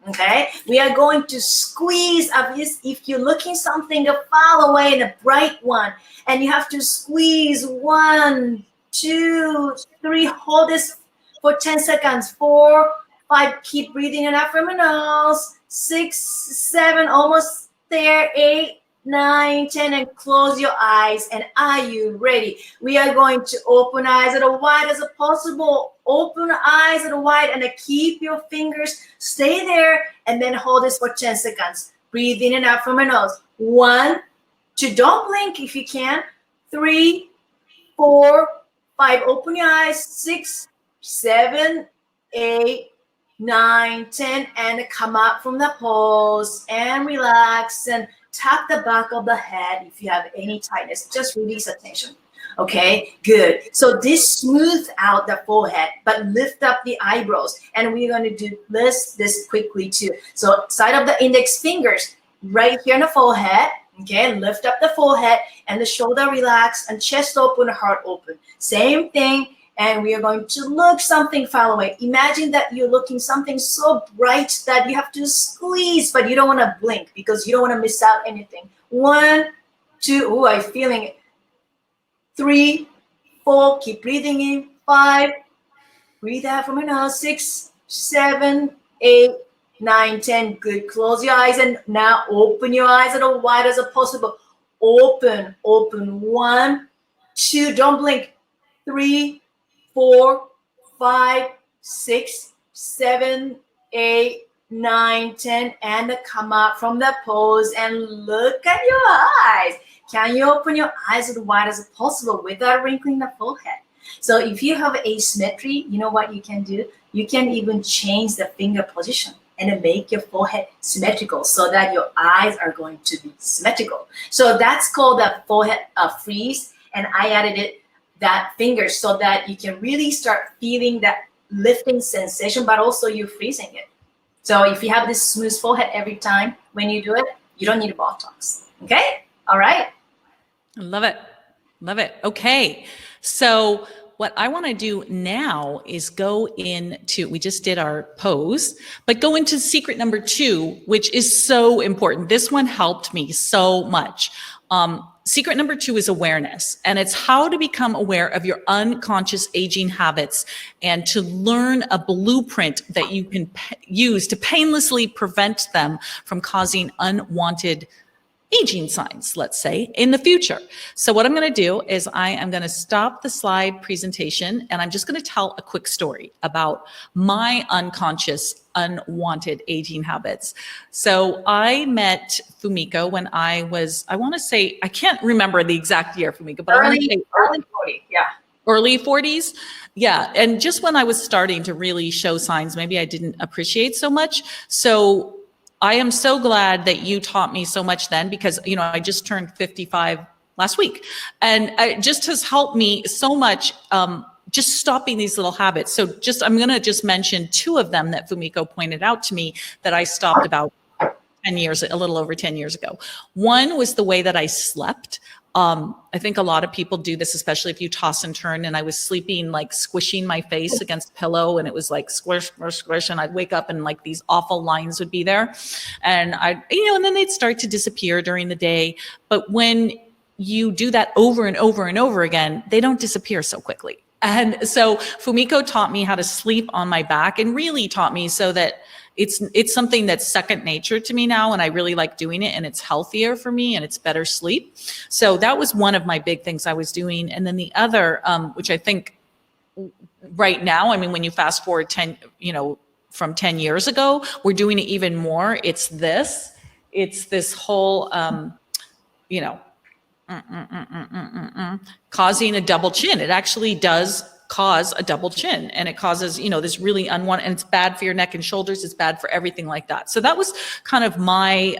okay? We are going to squeeze up this. If you're looking something far away and a bright one, and you have to squeeze 1, 2, 3, hold this for 10 seconds, 4, 5, keep breathing in out from your nose, 6, 7, almost there, 8, 9, 10, and close your eyes. And are you ready? We are going to open eyes as wide as possible. Open eyes as wide and keep your fingers, stay there, and then hold this for 10 seconds. Breathe in and out from your nose. 1, 2, don't blink if you can. 3, 4, 5, open your eyes. 6, 7, 8, 9, 10, and come up from the pose and relax and tap the back of the head. If you have any tightness, just release the tension. Okay, good. So this smooths out the forehead, but lift up the eyebrows. And we're going to do this quickly too. So side of the index fingers right here on the forehead. Okay, lift up the forehead and the shoulder relax and chest open, heart open. Same thing. And we are going to look something far away. Imagine that you're looking something so bright that you have to squeeze, but you don't want to blink because you don't want to miss out anything. 1, 2, I'm feeling it. 3, 4, keep breathing in. 5, breathe out from your nose. 6, 7, 8, 9, 10. Good. Close your eyes and now open your eyes as wide as possible. Open. 1, 2, don't blink. 3, 4, 5, 6, 7, 8, 9, 10, and come up from the pose and look at your eyes. Can you open your eyes as wide as possible without wrinkling the forehead? So if you have asymmetry, you know what you can do? You can even change the finger position and make your forehead symmetrical so that your eyes are going to be symmetrical. So that's called the forehead freeze. And I added that finger so that you can really start feeling that lifting sensation, but also you freezing it. So if you have this smooth forehead every time when you do it, you don't need a Botox. Okay? All right. I love it. Love it. Okay. So what I want to do now is go into, we just did our pose, but go into secret number 2, which is so important. This one helped me so much. Secret number 2 is awareness, and it's how to become aware of your unconscious aging habits and to learn a blueprint that you can use to painlessly prevent them from causing unwanted aging signs, let's say, in the future. So what I'm going to do is I am going to stop the slide presentation, and I'm just going to tell a quick story about my unconscious unwanted aging habits. So I met Fumiko when I was, I want to say, I can't remember the exact year, Fumiko, but early 40, yeah. Early 40s. Yeah. And just when I was starting to really show signs, maybe I didn't appreciate so much. So I am so glad that you taught me so much then, because, you know, I just turned 55 last week, and it just has helped me so much, just stopping these little habits. So I'm going to just mention 2 of them that Fumiko pointed out to me that I stopped about 10 years, a little over 10 years ago. One was the way that I slept. I think a lot of people do this, especially if you toss and turn, and I was sleeping, like squishing my face against a pillow, and it was like squish, squish, squish. And I'd wake up and like these awful lines would be there, and and then they'd start to disappear during the day. But when you do that over and over and over again, they don't disappear so quickly. And so Fumiko taught me how to sleep on my back, and really taught me so that it's something that's second nature to me now, and I really like doing it, and it's healthier for me, and it's better sleep. So that was one of my big things I was doing. And then the other, which I think right now, I mean, when you fast forward from 10 years ago, we're doing it even more. It's this whole, causing a double chin. It actually does cause a double chin, and it causes, this really unwanted, and it's bad for your neck and shoulders. It's bad for everything like that. So that was kind of my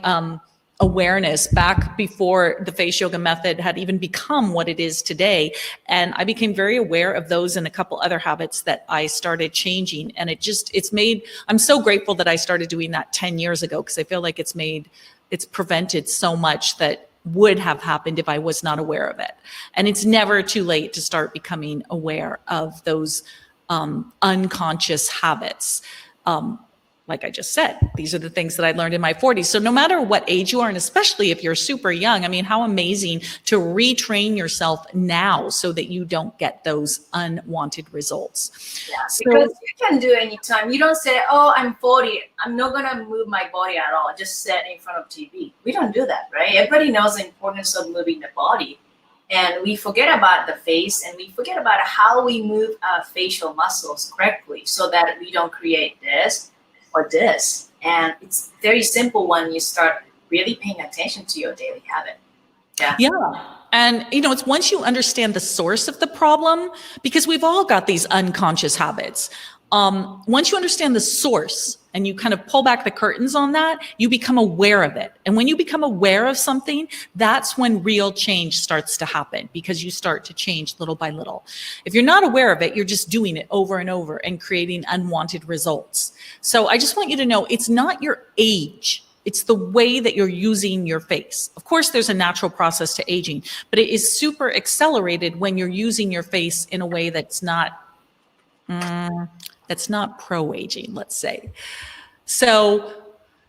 awareness back before the face yoga method had even become what it is today. And I became very aware of those and a couple other habits that I started changing. And I'm so grateful that I started doing that 10 years ago, because I feel like it's prevented so much that would have happened if I was not aware of it. And it's never too late to start becoming aware of those unconscious habits. Like I just said, these are the things that I learned in my 40s. So no matter what age you are, and especially if you're super young, I mean, how amazing to retrain yourself now so that you don't get those unwanted results. Yeah, because you can do it anytime. You don't say, oh, I'm 40, I'm not going to move my body at all, just sit in front of TV. We don't do that, right? Everybody knows the importance of moving the body. And we forget about the face, and we forget about how we move our facial muscles correctly so that we don't create this or this. And it's very simple when you start really paying attention to your daily habit. Yeah. And, it's once you understand the source of the problem, because we've all got these unconscious habits. Once you understand the source and you kind of pull back the curtains on that, you become aware of it. And when you become aware of something, that's when real change starts to happen, because you start to change little by little. If you're not aware of it, you're just doing it over and over and creating unwanted results. So I just want you to know, it's not your age. It's the way that you're using your face. Of course, there's a natural process to aging, but it is super accelerated when you're using your face in a way that's not pro-aging, let's say. So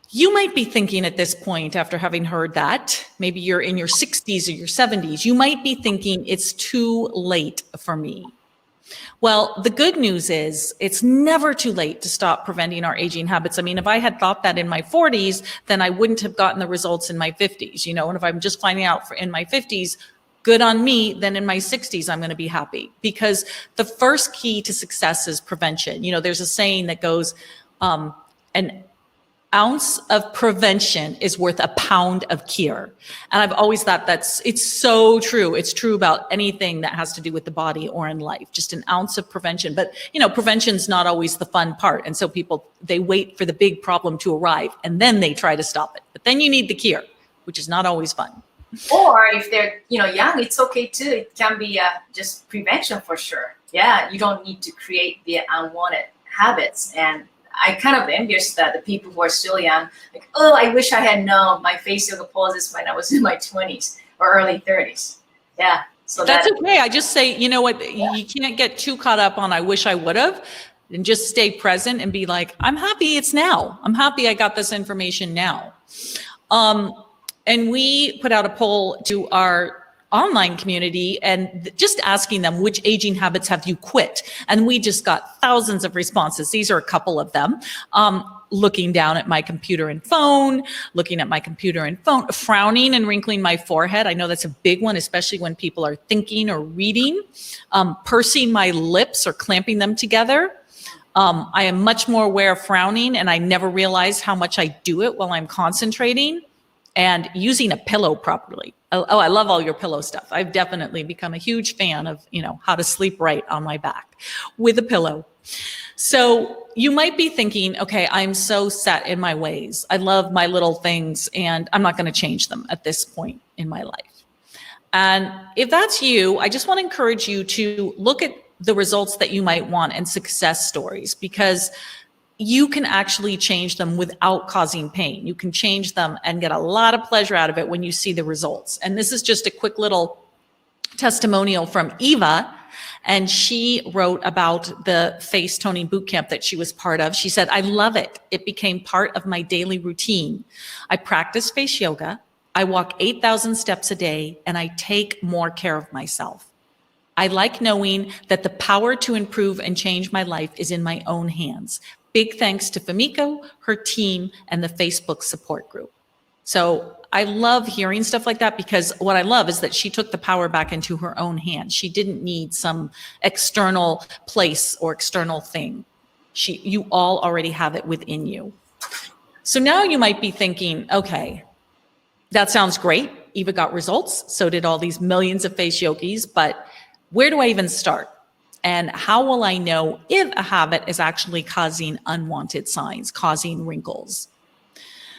you might be thinking at this point, after having heard that, maybe you're in your 60s or your 70s, you might be thinking it's too late for me. Well, the good news is it's never too late to stop preventing our aging habits. I mean, if I had thought that in my 40s, then I wouldn't have gotten the results in my 50s, and if I'm just finding out in my 50s, good on me, then in my 60s, I'm going to be happy, because the first key to success is prevention. There's a saying that goes, and ounce of prevention is worth a pound of cure. And I've always thought it's so true. It's true about anything that has to do with the body or in life, just an ounce of prevention. But, prevention's not always the fun part. And so people, they wait for the big problem to arrive and then they try to stop it. But then you need the cure, which is not always fun. Or if they're, young, it's okay too. It can be just prevention for sure. Yeah, you don't need to create the unwanted habits. And I kind of envious that the people who are still young, like, oh, I wish I had known my face yoga poses when I was in my 20s or early 30s. Yeah. So that's okay. I just say, you know what, you can't get too caught up on I wish I would have, and just stay present and be like, I'm happy it's now. I'm happy I got this information now. And we put out a poll to our online community and just asking them, which aging habits have you quit? And we just got thousands of responses. These are a couple of them. Looking down at my computer and phone, frowning and wrinkling my forehead. I know that's a big one, especially when people are thinking or reading. Pursing my lips or clamping them together. I am much more aware of frowning, and I never realized how much I do it while I'm concentrating. And using a pillow properly. Oh, I love all your pillow stuff. I've definitely become a huge fan of, how to sleep right on my back with a pillow. So you might be thinking, okay, I'm so set in my ways. I love my little things and I'm not going to change them at this point in my life. And if that's you, I just want to encourage you to look at the results that you might want and success stories, because you can actually change them without causing pain. You can change them and get a lot of pleasure out of it when you see the results. And this is just a quick little testimonial from Eva. And she wrote about the face toning boot camp that she was part of. She said, I love it. It became part of my daily routine. I practice face yoga. I walk 8,000 steps a day, and I take more care of myself. I like knowing that the power to improve and change my life is in my own hands. Big thanks to Fumiko, her team, and the Facebook support group. So I love hearing stuff like that, because what I love is that she took the power back into her own hands. She didn't need some external place or external thing. You all already have it within you. So now you might be thinking, okay, that sounds great. Eva got results. So did all these millions of face yogis, but where do I even start? And how will I know if a habit is actually causing unwanted signs, causing wrinkles?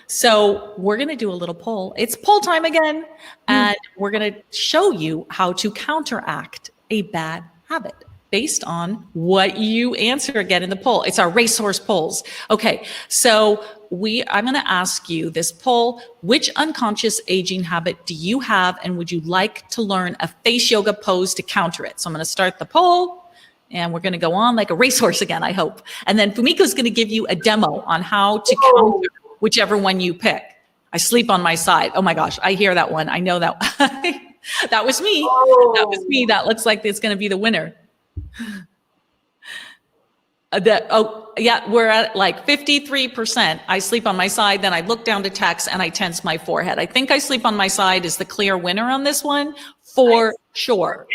So we're going to do a little poll. It's poll time again. And we're going to show you how to counteract a bad habit based on what you answer again in the poll. It's our racehorse polls. Okay, so I'm going to ask you this poll. Which unconscious aging habit do you have, and would you like to learn a face yoga pose to counter it? So I'm going to start the poll. And we're going to go on like a racehorse again, I hope. And then Fumiko's going to give you a demo on how to counter whichever one you pick. I sleep on my side. Oh my gosh, I hear that one. I know that. That was me. That was me. That looks like it's going to be the winner. We're at like 53%. I sleep on my side. Then I look down to text and I tense my forehead. I think I sleep on my side is the clear winner on this one for sure.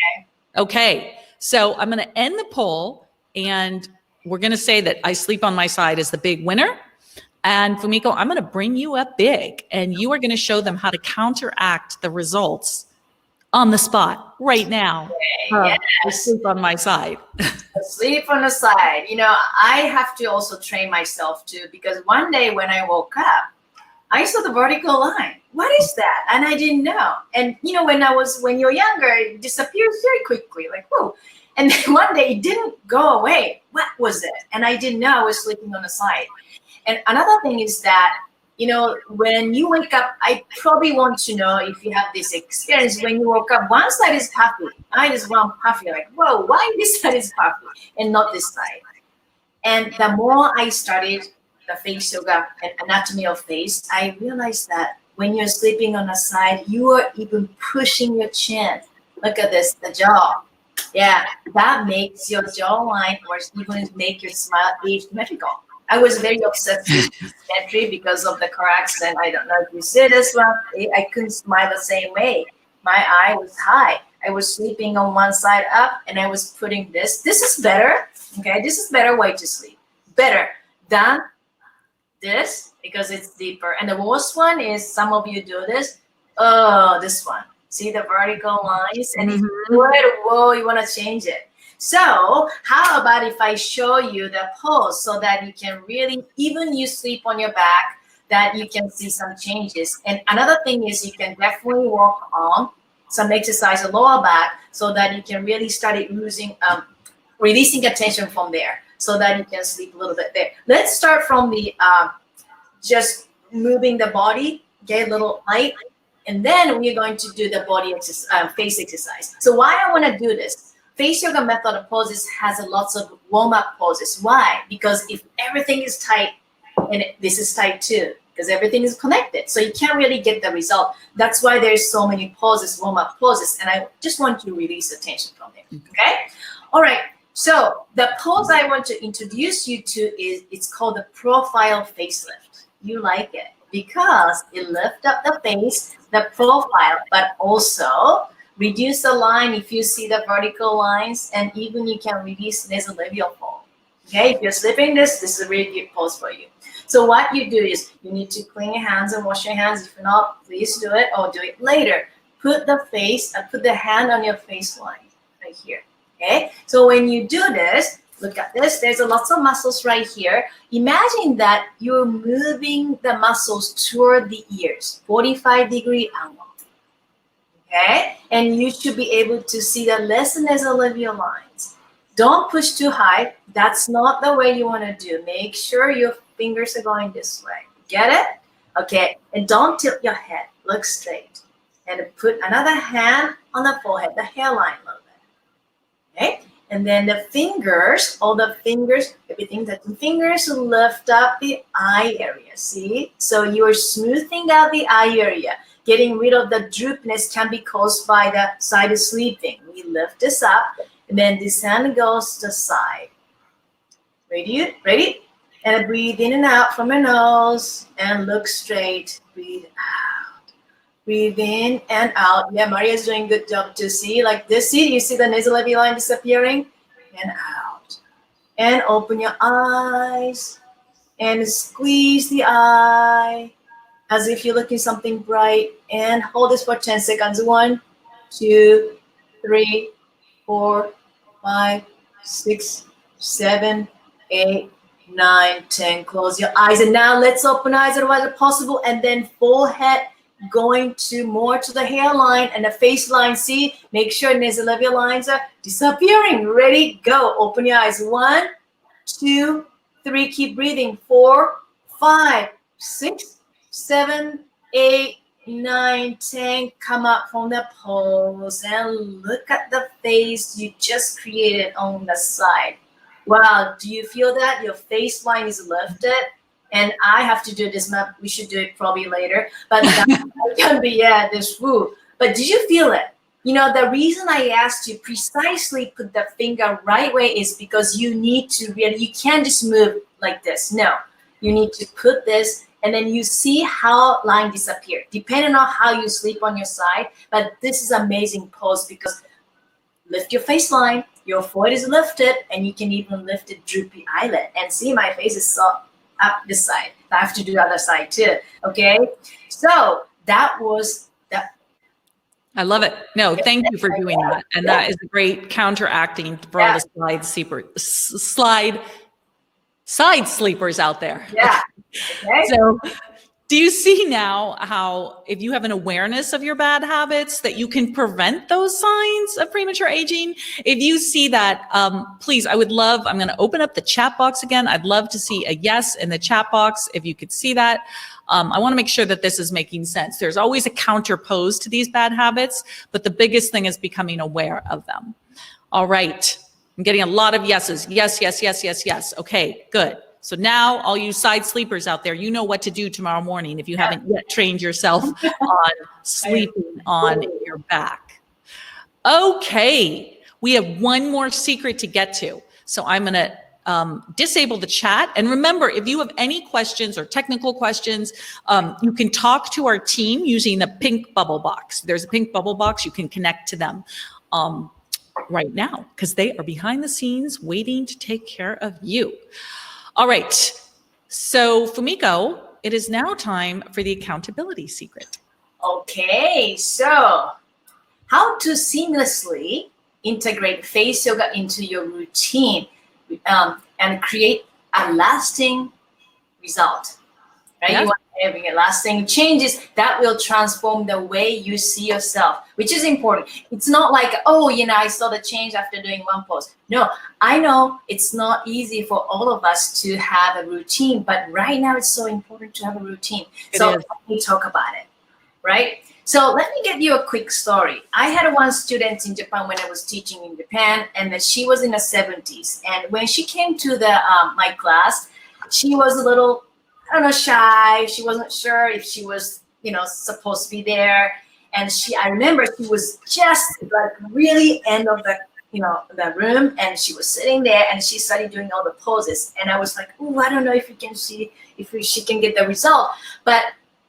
Okay. So I'm going to end the poll, and we're going to say that I sleep on my side is the big winner. And Fumiko, I'm going to bring you up big, and you are going to show them how to counteract the results on the spot right now. Yes. I sleep on my side. Sleep on the side. I have to also train myself too, because one day when I woke up, I saw the vertical line. What is that? And I didn't know. And when you're younger, it disappears very quickly. Like, whoa. And then one day it didn't go away. What was it? And I didn't know I was sleeping on the side. And another thing is that, when you wake up, I probably want to know if you have this experience. When you woke up, one side is puffy, mine is one puffy. Like, whoa, why this side is puffy and not this side? And the more I studied the face yoga and anatomy of face, I realized that when you're sleeping on the side, you are even pushing your chin. Look at this, the jaw. Yeah, that makes your jawline, or even make your smile asymmetrical. I was very obsessed with symmetry because of the car accident. I don't know if you see this one. I couldn't smile the same way. My eye was high. I was sleeping on one side up, and I was putting this. This is better. Okay, this is better way to sleep. Better than this because it's deeper. And the worst one is some of you do this. Oh, this one. See the vertical lines? And if you do it, whoa, you want to change it. So how about if I show you the pose so that you can really, even you sleep on your back, that you can see some changes. And another thing is you can definitely work on some exercise the lower back so that you can really start releasing attention from there so that you can sleep a little bit there. Let's start from the just moving the body, get a little light, and then we're going to do the body face exercise. So why I want to do this? Face yoga method of poses has lots of warm-up poses. Why? Because if everything is tight, and this is tight too, because everything is connected. So you can't really get the result. That's why there's so many poses, warm-up poses, and I just want to release attention from there, okay? All right, so the pose I want to introduce you to it's called the profile facelift. You like it because it lifts up the face, the profile, but also reduce the line if you see the vertical lines, and even you can release nasolabial fold. Okay, if you're sleeping this is a really good pose for you. So what you do is you need to clean your hands and wash your hands. If not, please do it or do it later. Put the hand on your face line right here. Okay, so when you do this, look at this. There's lots of muscles right here. Imagine that you're moving the muscles toward the ears, 45-degree angle. Okay, and you should be able to see the less nasolabial lines. Don't push too high. That's not the way you want to do. Make sure your fingers are going this way. Get it? Okay, and don't tilt your head. Look straight. And put another hand on the forehead, the hairline a little bit. Okay, and then the fingers, all the fingers, everything touching fingers, lift up the eye area. See? So you are smoothing out the eye area. Getting rid of the droopness can be caused by the side sleeping. We lift this up, and then this hand goes to the side. Ready? Ready? And breathe in and out from your nose, and look straight. Breathe out. Breathe in and out. Yeah, Maria's doing a good job to see. Like this, see? You see the nasolabial line disappearing? And out. And open your eyes, and squeeze the eye, as if you're looking something bright, and hold this for 10 seconds. 1, 2, 3, 4, 5, 6, 7, 8, 9, 10. Close your eyes. And now let's open eyes as wide as possible, and then forehead going more to the hairline and the face line. See, make sure nasolabial lines are disappearing. Ready? Go. Open your eyes. 1, 2, 3. Keep breathing. 4, 5, 6, 7, 8, 9, 10. Come up from the pose and look at the face you just created on the side. Wow, do you feel that? Your face line is lifted. And I have to do this map. We should do it probably later. But that can be, this woo. But did you feel it? You know, the reason I asked you precisely put the finger right way is because you need to really, you can't just move like this. No, you need to put this, and then you see how line disappear, depending on how you sleep on your side. But this is amazing pose because lift your face line, your forehead is lifted, and you can even lift a droopy eyelid. And see, my face is so up this side. I have to do the other side too, okay? So that was that. I love it. No, thank you for doing that. And that is a great counteracting for all the side sleepers out there. Yeah. Okay. So do you see now how if you have an awareness of your bad habits that you can prevent those signs of premature aging? If you see that, please, I'm going to open up the chat box again. I'd love to see a yes in the chat box if you could see that. I want to make sure that this is making sense. There's always a counter pose to these bad habits, but the biggest thing is becoming aware of them. All right. I'm getting a lot of yeses. Yes, yes, yes, yes, yes. Okay, good. So now all you side sleepers out there, you know what to do tomorrow morning if you haven't yet trained yourself on sleeping on your back. Okay, we have one more secret to get to. So I'm going to disable the chat. And remember, if you have any questions or technical questions, you can talk to our team using the pink bubble box. There's a pink bubble box. You can connect to them right now because they are behind the scenes waiting to take care of you. All right. So Fumiko, it is now time for the accountability secret. Okay, so how to seamlessly integrate face yoga into your routine and create a lasting result, right? Yes. You want having a lasting changes that will transform the way you see yourself, which is important. It's not like, oh, I saw the change after doing one pose. No, I know it's not easy for all of us to have a routine, but right now it's so important to have a routine. So let me talk about it, right? So let me give you a quick story. I had one student in Japan when I was teaching in Japan, and then she was in the 70s. And when she came to the my class, she was a little, I don't know, shy. She wasn't sure if she was, supposed to be there. And I remember she was just like really end of the room, and she was sitting there, and she started doing all the poses. And I was like, oh, I don't know if you can see she can get the result, but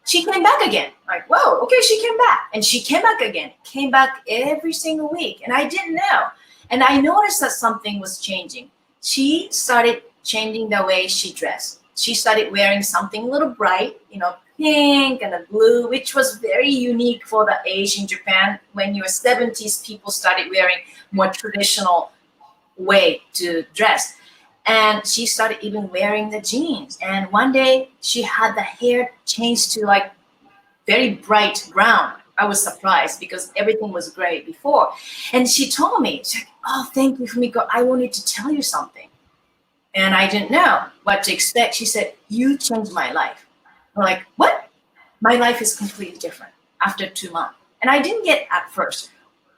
she came back again. Like, whoa, okay, she came back. And she came back again, came back every single week. And I didn't know. And I noticed that something was changing. She started changing the way she dressed. She started wearing something a little bright, pink and a blue, which was very unique for the age in Japan. When you were 70s, people started wearing more traditional way to dress. And she started even wearing the jeans. And one day she had the hair changed to like very bright brown. I was surprised because everything was gray before. And she told me, she's like, oh, thank you, Fumiko. I wanted to tell you something. And I didn't know what to expect. She said, you changed my life. I'm like, what? My life is completely different after 2 months. And I didn't get at first.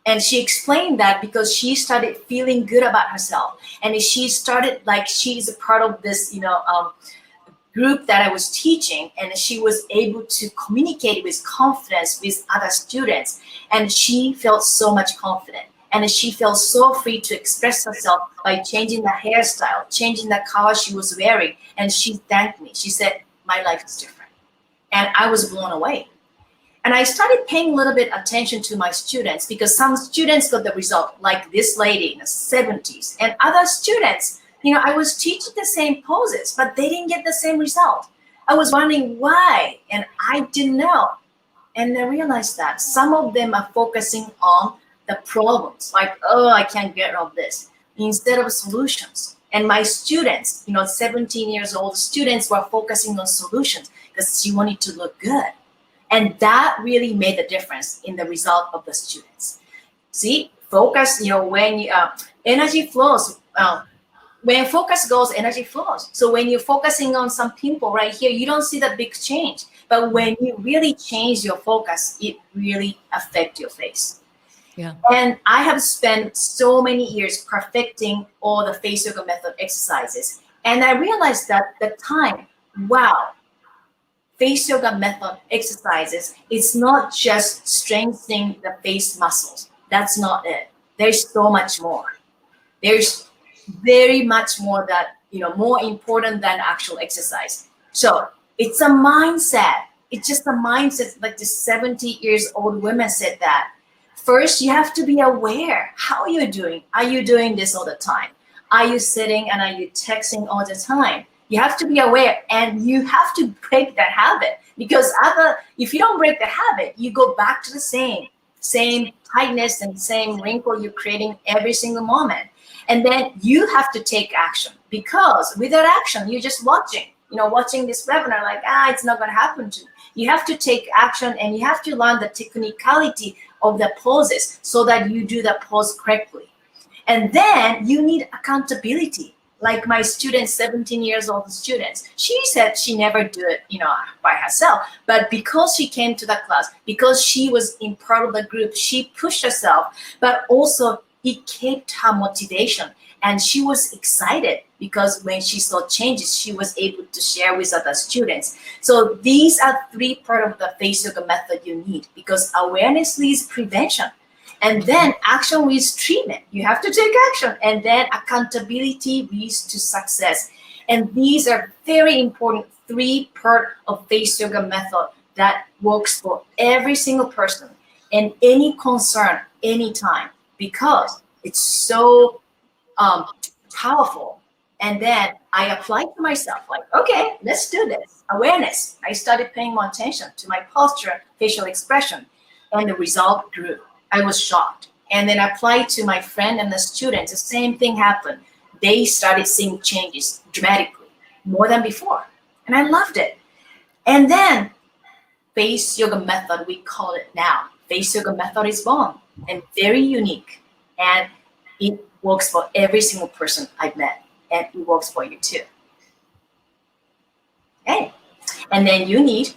And she explained that because she started feeling good about herself. And she started like she's a part of this, group that I was teaching. And she was able to communicate with confidence with other students. And she felt so much confident. And she felt so free to express herself by changing the hairstyle, changing the color she was wearing. And she thanked me. She said, my life is different. And I was blown away. And I started paying a little bit attention to my students because some students got the result, like this lady in the 70s. And other students, I was teaching the same poses, but they didn't get the same result. I was wondering why, and I didn't know. And I realized that some of them are focusing on the problems, like, oh, I can't get rid of this, instead of solutions. And my students, 17 years old students were focusing on solutions because she wanted to look good. And that really made a difference in the result of the students. See, focus, when energy flows, when focus goes, energy flows. So when you're focusing on some pimple right here, you don't see the big change. But when you really change your focus, it really affects your face. Yeah. And I have spent so many years perfecting all the face yoga method exercises. And I realized that the time, wow, face yoga method exercises, it's not just strengthening the face muscles. That's not it. There's so much more. There's very much more that, more important than actual exercise. So it's a mindset. It's just a mindset, like the 70 years old women said that. First, you have to be aware. How are you doing? Are you doing this all the time? Are you sitting and are you texting all the time? You have to be aware, and you have to break that habit, because if you don't break the habit, you go back to the same tightness and same wrinkle you're creating every single moment. And then you have to take action, because without action, you're just watching this webinar like, it's not going to happen to you. You have to take action, and you have to learn the technicality of the poses so that you do the pose correctly. And then you need accountability. Like my students, 17 years old students, she said she never do it, by herself. But because she came to the class, because she was in part of the group, she pushed herself, but also it kept her motivation. And she was excited because when she saw changes, she was able to share with other students. So these are 3 parts of the face yoga method you need, because awareness leads prevention. And then action leads treatment. You have to take action. And then accountability leads to success. And these are very important 3 parts of face yoga method that works for every single person and any concern, anytime, because it's so powerful. And then I applied to myself, like, okay, let's do this. Awareness. I started paying more attention to my posture, facial expression, and the result grew. I was shocked. And then I applied to my friend and the students. The same thing happened. They started seeing changes dramatically, more than before. And I loved it. And then face yoga method, we call it now. Face yoga method is born and very unique. And it works for every single person I've met. And it works for you too. Okay. And then you need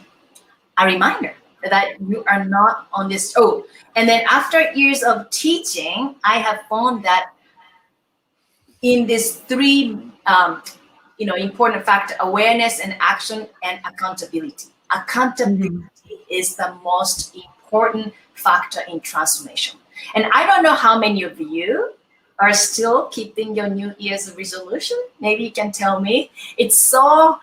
a reminder that you are not on this. Oh, and then after years of teaching, I have found that in these three important factor: awareness and action and accountability. Accountability is the most important factor in transformation. And I don't know how many of you are still keeping your New Year's resolution. Maybe you can tell me. It's so,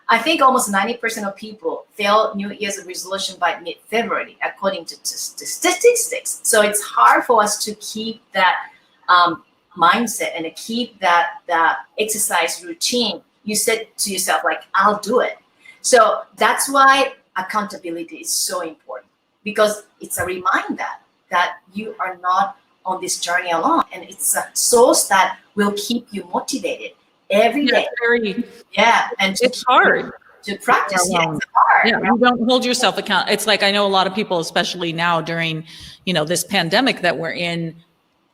I think almost 90% of people fail New Year's resolution by mid-February, according to statistics. So it's hard for us to keep that mindset and to keep that exercise routine. You said to yourself, like, I'll do it. So that's why accountability is so important, because it's a reminder that you are not on this journey alone, and it's a source that will keep you motivated every day. And it's hard to practice. It's hard. Yeah, you don't hold yourself accountable. It's like, I know a lot of people, especially now during, this pandemic that we're in,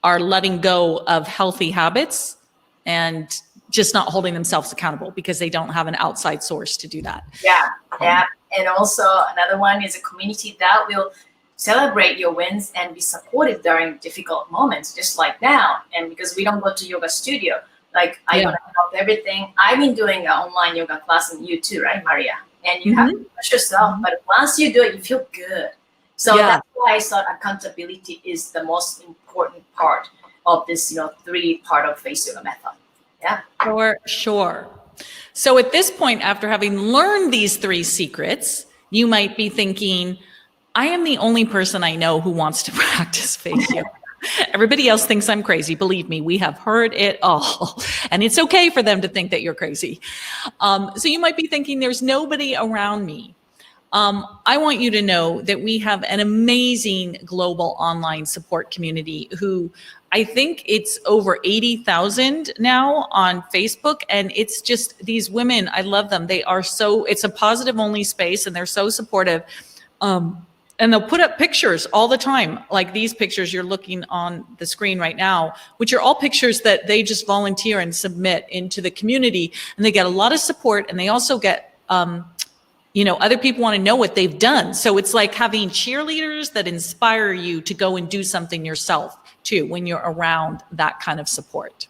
are letting go of healthy habits and just not holding themselves accountable because they don't have an outside source to do that. Yeah. And also another one is a community that will celebrate your wins and be supportive during difficult moments, just like now. And because we don't go to yoga studio, like I want to help everything. I've been doing an online yoga class, and you too, right, Maria? And you have to push yourself, but once you do it, you feel good. So that's why I thought accountability is the most important part of this, 3-part of face yoga method. Yeah. For sure. So at this point, after having learned these 3 secrets, you might be thinking, I am the only person I know who wants to practice face yoga. Everybody else thinks I'm crazy. Believe me, we have heard it all. And it's okay for them to think that you're crazy. So you might be thinking, there's nobody around me. I want you to know that we have an amazing global online support community who, I think it's over 80,000 now on Facebook. And it's just these women, I love them. They are it's a positive only space, and they're so supportive. And they'll put up pictures all the time, like these pictures you're looking on the screen right now, which are all pictures that they just volunteer and submit into the community. And they get a lot of support, and they also get, other people want to know what they've done. So it's like having cheerleaders that inspire you to go and do something yourself too, when you're around that kind of support.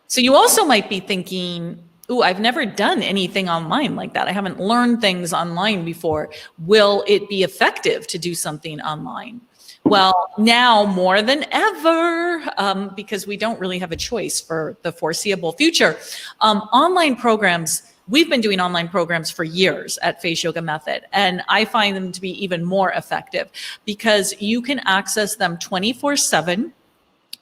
So you also might be thinking, ooh, I've never done anything online like that. I haven't learned things online before. Will it be effective to do something online? Well, now more than ever, because we don't really have a choice for the foreseeable future. Online programs, we've been doing online programs for years at Face Yoga Method, and I find them to be even more effective because you can access them 24/7.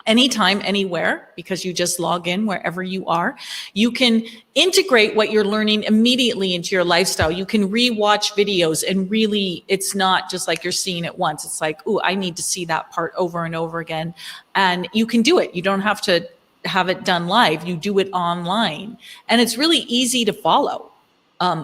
Anytime, anywhere, because you just log in wherever you are. You can integrate what you're learning immediately into your lifestyle. You can rewatch videos, and really, it's not just like you're seeing it once. It's like, ooh, I need to see that part over and over again. And you can do it. You don't have to have it done live. You do it online. And it's really easy to follow.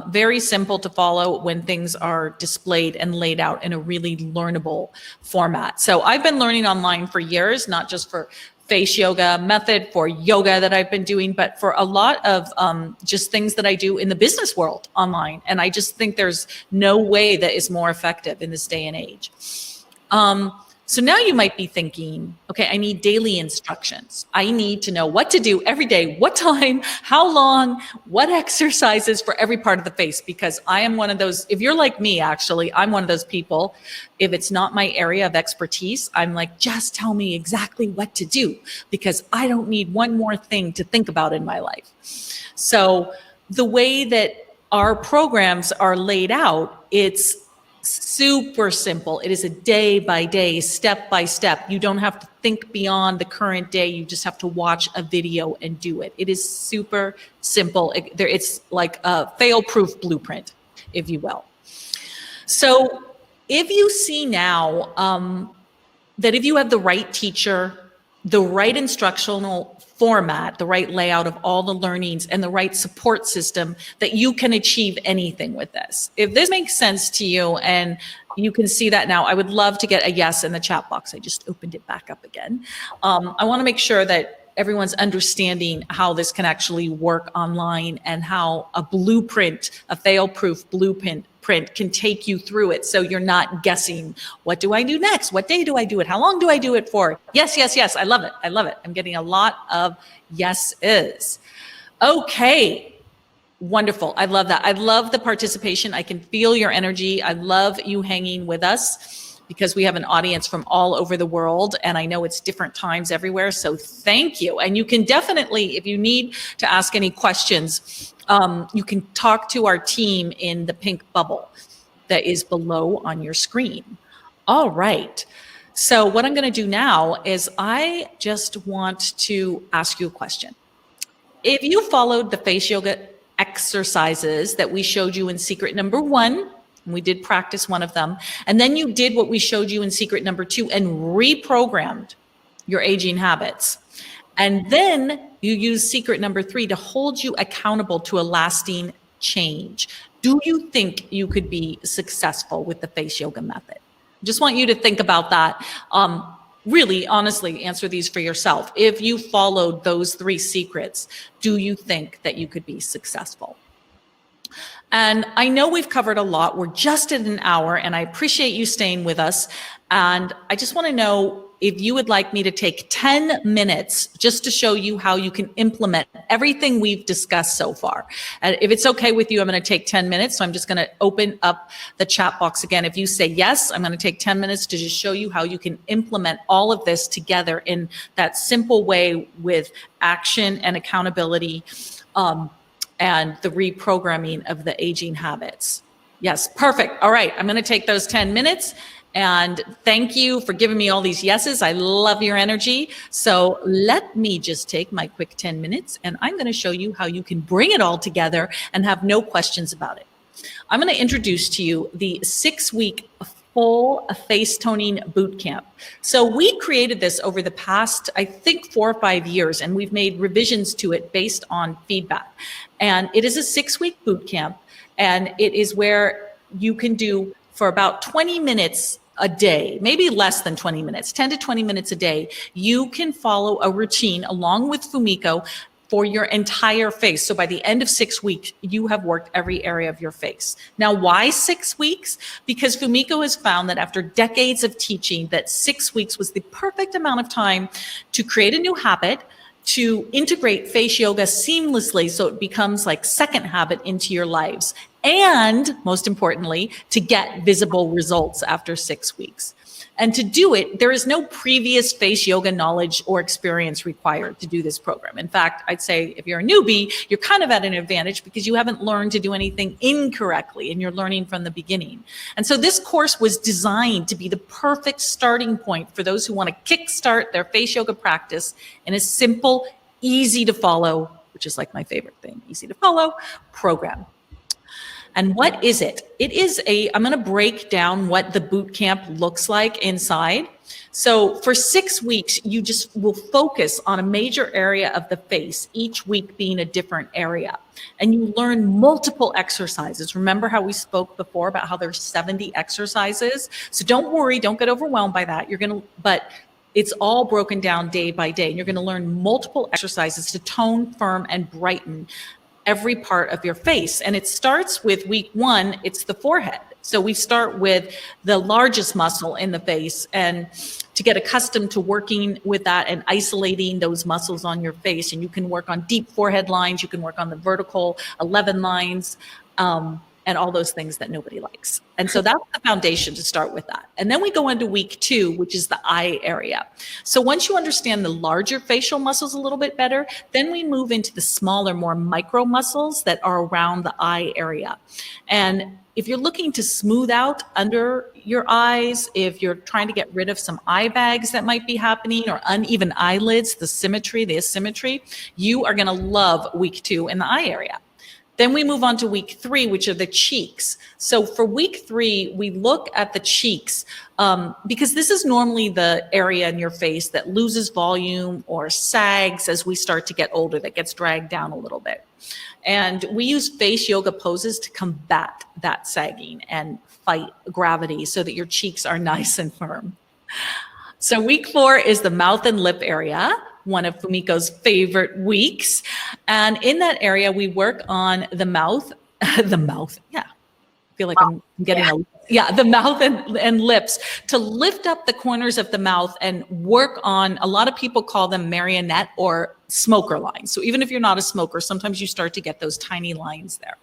Very simple to follow when things are displayed and laid out in a really learnable format. So I've been learning online for years, not just for Face Yoga Method, for yoga that I've been doing, but for a lot of just things that I do in the business world online. And I just think there's no way that is more effective in this day and age. So now you might be thinking, okay, I need daily instructions. I need to know what to do every day, what time, how long, what exercises for every part of the face, because I am one of those, if you're like me, actually, I'm one of those people, if it's not my area of expertise, I'm like, just tell me exactly what to do, because I don't need one more thing to think about in my life. So the way that our programs are laid out, it's super simple. It is a day by day, step by step. You don't have to think beyond the current day. You just have to watch a video and do it. It is super simple. It's like a fail-proof blueprint, if you will. So if you see now that if you have the right teacher, the right instructional format, the right layout of all the learnings, and the right support system, that you can achieve anything with this. If this makes sense to you and you can see that now, I would love to get a yes in the chat box. I just opened it back up again. I want to make sure that everyone's understanding how this can actually work online and how a blueprint, a fail-proof blueprint can take you through it, so you're not guessing, what do I do next? What day do I do it? How long do I do it for? Yes, yes, yes. I love it. I love it. I'm getting a lot of yeses. Okay. Wonderful. I love that. I love the participation. I can feel your energy. I love you hanging with us, because we have an audience from all over the world, and I know it's different times everywhere. So thank you. And you can definitely, if you need to ask any questions, you can talk to our team in the pink bubble that is below on your screen. All right. So what I'm going to do now is I just want to ask you a question. If you followed the face yoga exercises that we showed you in secret number 1, and we did practice one of them, and then you did what we showed you in secret number 2 and reprogrammed your aging habits, and then you use secret number 3 to hold you accountable to a lasting change, do you think you could be successful with the face yoga method? I just want you to think about that. Really, honestly, answer these for yourself. If you followed those 3 secrets, do you think that you could be successful? And I know we've covered a lot. We're just at an hour, and I appreciate you staying with us. And I just want to know if you would like me to take 10 minutes just to show you how you can implement everything we've discussed so far. And if it's okay with you, I'm going to take 10 minutes. So I'm just going to open up the chat box again. If you say yes, I'm going to take 10 minutes to just show you how you can implement all of this together in that simple way with action and accountability, and the reprogramming of the aging habits. Yes, perfect. All right, I'm going to take those 10 minutes. And thank you for giving me all these yeses. I love your energy. So let me just take my quick 10 minutes, and I'm going to show you how you can bring it all together and have no questions about it. I'm going to introduce to you the 6-week full face toning boot camp. So we created this over the past, I think, 4 or 5 years, and we've made revisions to it based on feedback. And it is a 6-week boot camp, and it is where you can do for about 20 minutes a day, maybe less than 20 minutes, 10 to 20 minutes a day. You can follow a routine along with Fumiko for your entire face. So by the end of 6 weeks, you have worked every area of your face. Now, why 6 weeks? Because Fumiko has found that after decades of teaching, that 6 weeks was the perfect amount of time to create a new habit, to integrate face yoga seamlessly so it becomes like second habit into your lives, and most importantly, to get visible results after 6 weeks. And to do it, there is no previous face yoga knowledge or experience required to do this program. In fact, I'd say if you're a newbie, you're kind of at an advantage because you haven't learned to do anything incorrectly and you're learning from the beginning. And so this course was designed to be the perfect starting point for those who want to kickstart their face yoga practice in a simple, easy to follow, which is like my favorite thing, easy to follow program. And what is it? It is I'm going to break down what the boot camp looks like inside. So for 6 weeks, you just will focus on a major area of the face, each week being a different area. And you learn multiple exercises. Remember how we spoke before about how there's 70 exercises? So don't worry, don't get overwhelmed by that. But it's all broken down day by day. And you're going to learn multiple exercises to tone, firm, and brighten every part of your face. And it starts with week 1, it's the forehead. So we start with the largest muscle in the face, and to get accustomed to working with that and isolating those muscles on your face. And you can work on deep forehead lines, you can work on the vertical 11 lines, and all those things that nobody likes. And so that's the foundation to start with that. And then we go into week 2, which is the eye area. So once you understand the larger facial muscles a little bit better, then we move into the smaller, more micro muscles that are around the eye area. And if you're looking to smooth out under your eyes, if you're trying to get rid of some eye bags that might be happening or uneven eyelids, the symmetry, the asymmetry, you are going to love week 2 in the eye area. Then we move on to week 3, which are the cheeks. So for week 3, we look at the cheeks because this is normally the area in your face that loses volume or sags as we start to get older, that gets dragged down a little bit. And we use face yoga poses to combat that sagging and fight gravity so that your cheeks are nice and firm. So week 4 is the mouth and lip area, one of Fumiko's favorite weeks. And in that area, we work on the mouth, yeah. I feel like I'm getting the mouth and lips to lift up the corners of the mouth and work on, a lot of people call them marionette or smoker lines. So even if you're not a smoker, sometimes you start to get those tiny lines there.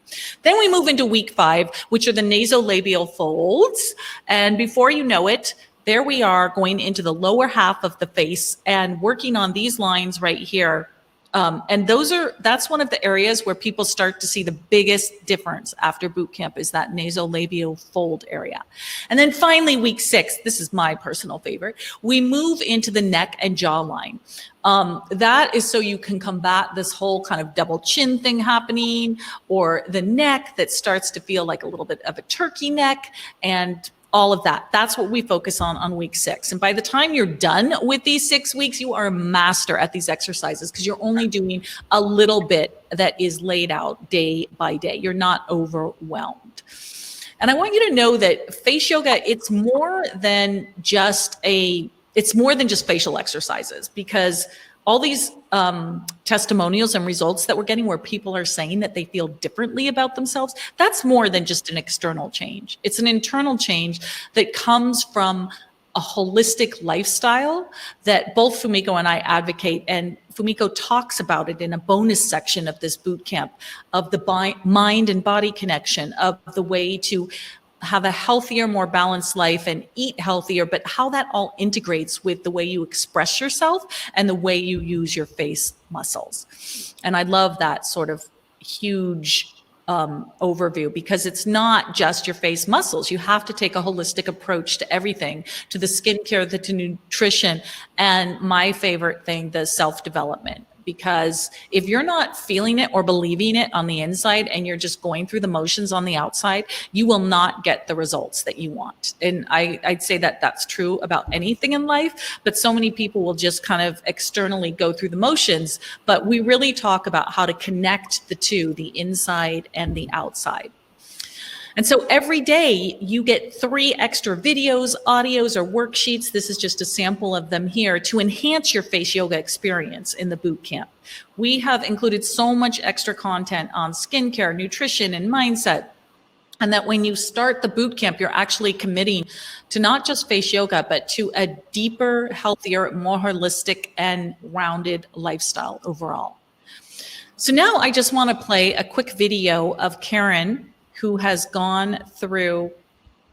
Then we move into week 5, which are the nasolabial folds. And before you know it, there we are going into the lower half of the face and working on these lines right here. And that's one of the areas where people start to see the biggest difference after boot camp, is that nasolabial fold area. And then finally, week 6, this is my personal favorite, we move into the neck and jawline. That is so you can combat this whole kind of double chin thing happening, or the neck that starts to feel like a little bit of a turkey neck, and all of that. That's what we focus on week 6. And by the time you're done with these 6 weeks, you are a master at these exercises because you're only doing a little bit that is laid out day by day. You're not overwhelmed. And I want you to know that face yoga, it's more than just facial exercises, because all these testimonials and results that we're getting where people are saying that they feel differently about themselves, that's more than just an external change. It's an internal change that comes from a holistic lifestyle that both Fumiko and I advocate, and Fumiko talks about it in a bonus section of this boot camp, of the mind and body connection, of the way to have a healthier, more balanced life and eat healthier, but how that all integrates with the way you express yourself and the way you use your face muscles. And I love that sort of huge overview, because it's not just your face muscles. You have to take a holistic approach to everything, to the skincare, to nutrition, and my favorite thing, the self-development. Because if you're not feeling it or believing it on the inside and you're just going through the motions on the outside, you will not get the results that you want. And I'd say that that's true about anything in life, but so many people will just kind of externally go through the motions. But we really talk about how to connect the two, the inside and the outside. And so every day you get 3 extra videos, audios, or worksheets. This is just a sample of them here to enhance your face yoga experience in the boot camp. We have included so much extra content on skincare, nutrition, and mindset. And that when you start the boot camp, you're actually committing to not just face yoga, but to a deeper, healthier, more holistic and rounded lifestyle overall. So now I just want to play a quick video of Karen, who has gone through,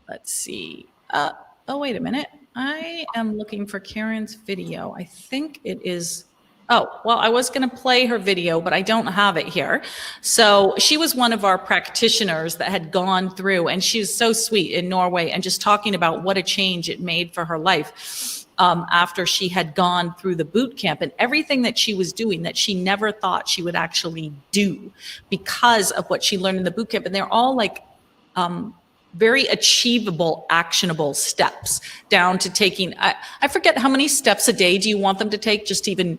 let's see. Oh, wait a minute. I am looking for Karen's video. I think it is, oh, well, I was gonna play her video, but I don't have it here. So she was one of our practitioners that had gone through, and she's so sweet in Norway, and just talking about what a change it made for her life. After she had gone through the boot camp and everything that she was doing that she never thought she would actually do because of what she learned in the boot camp. And they're all like very achievable, actionable steps, down to taking, I forget how many steps a day do you want them to take just to even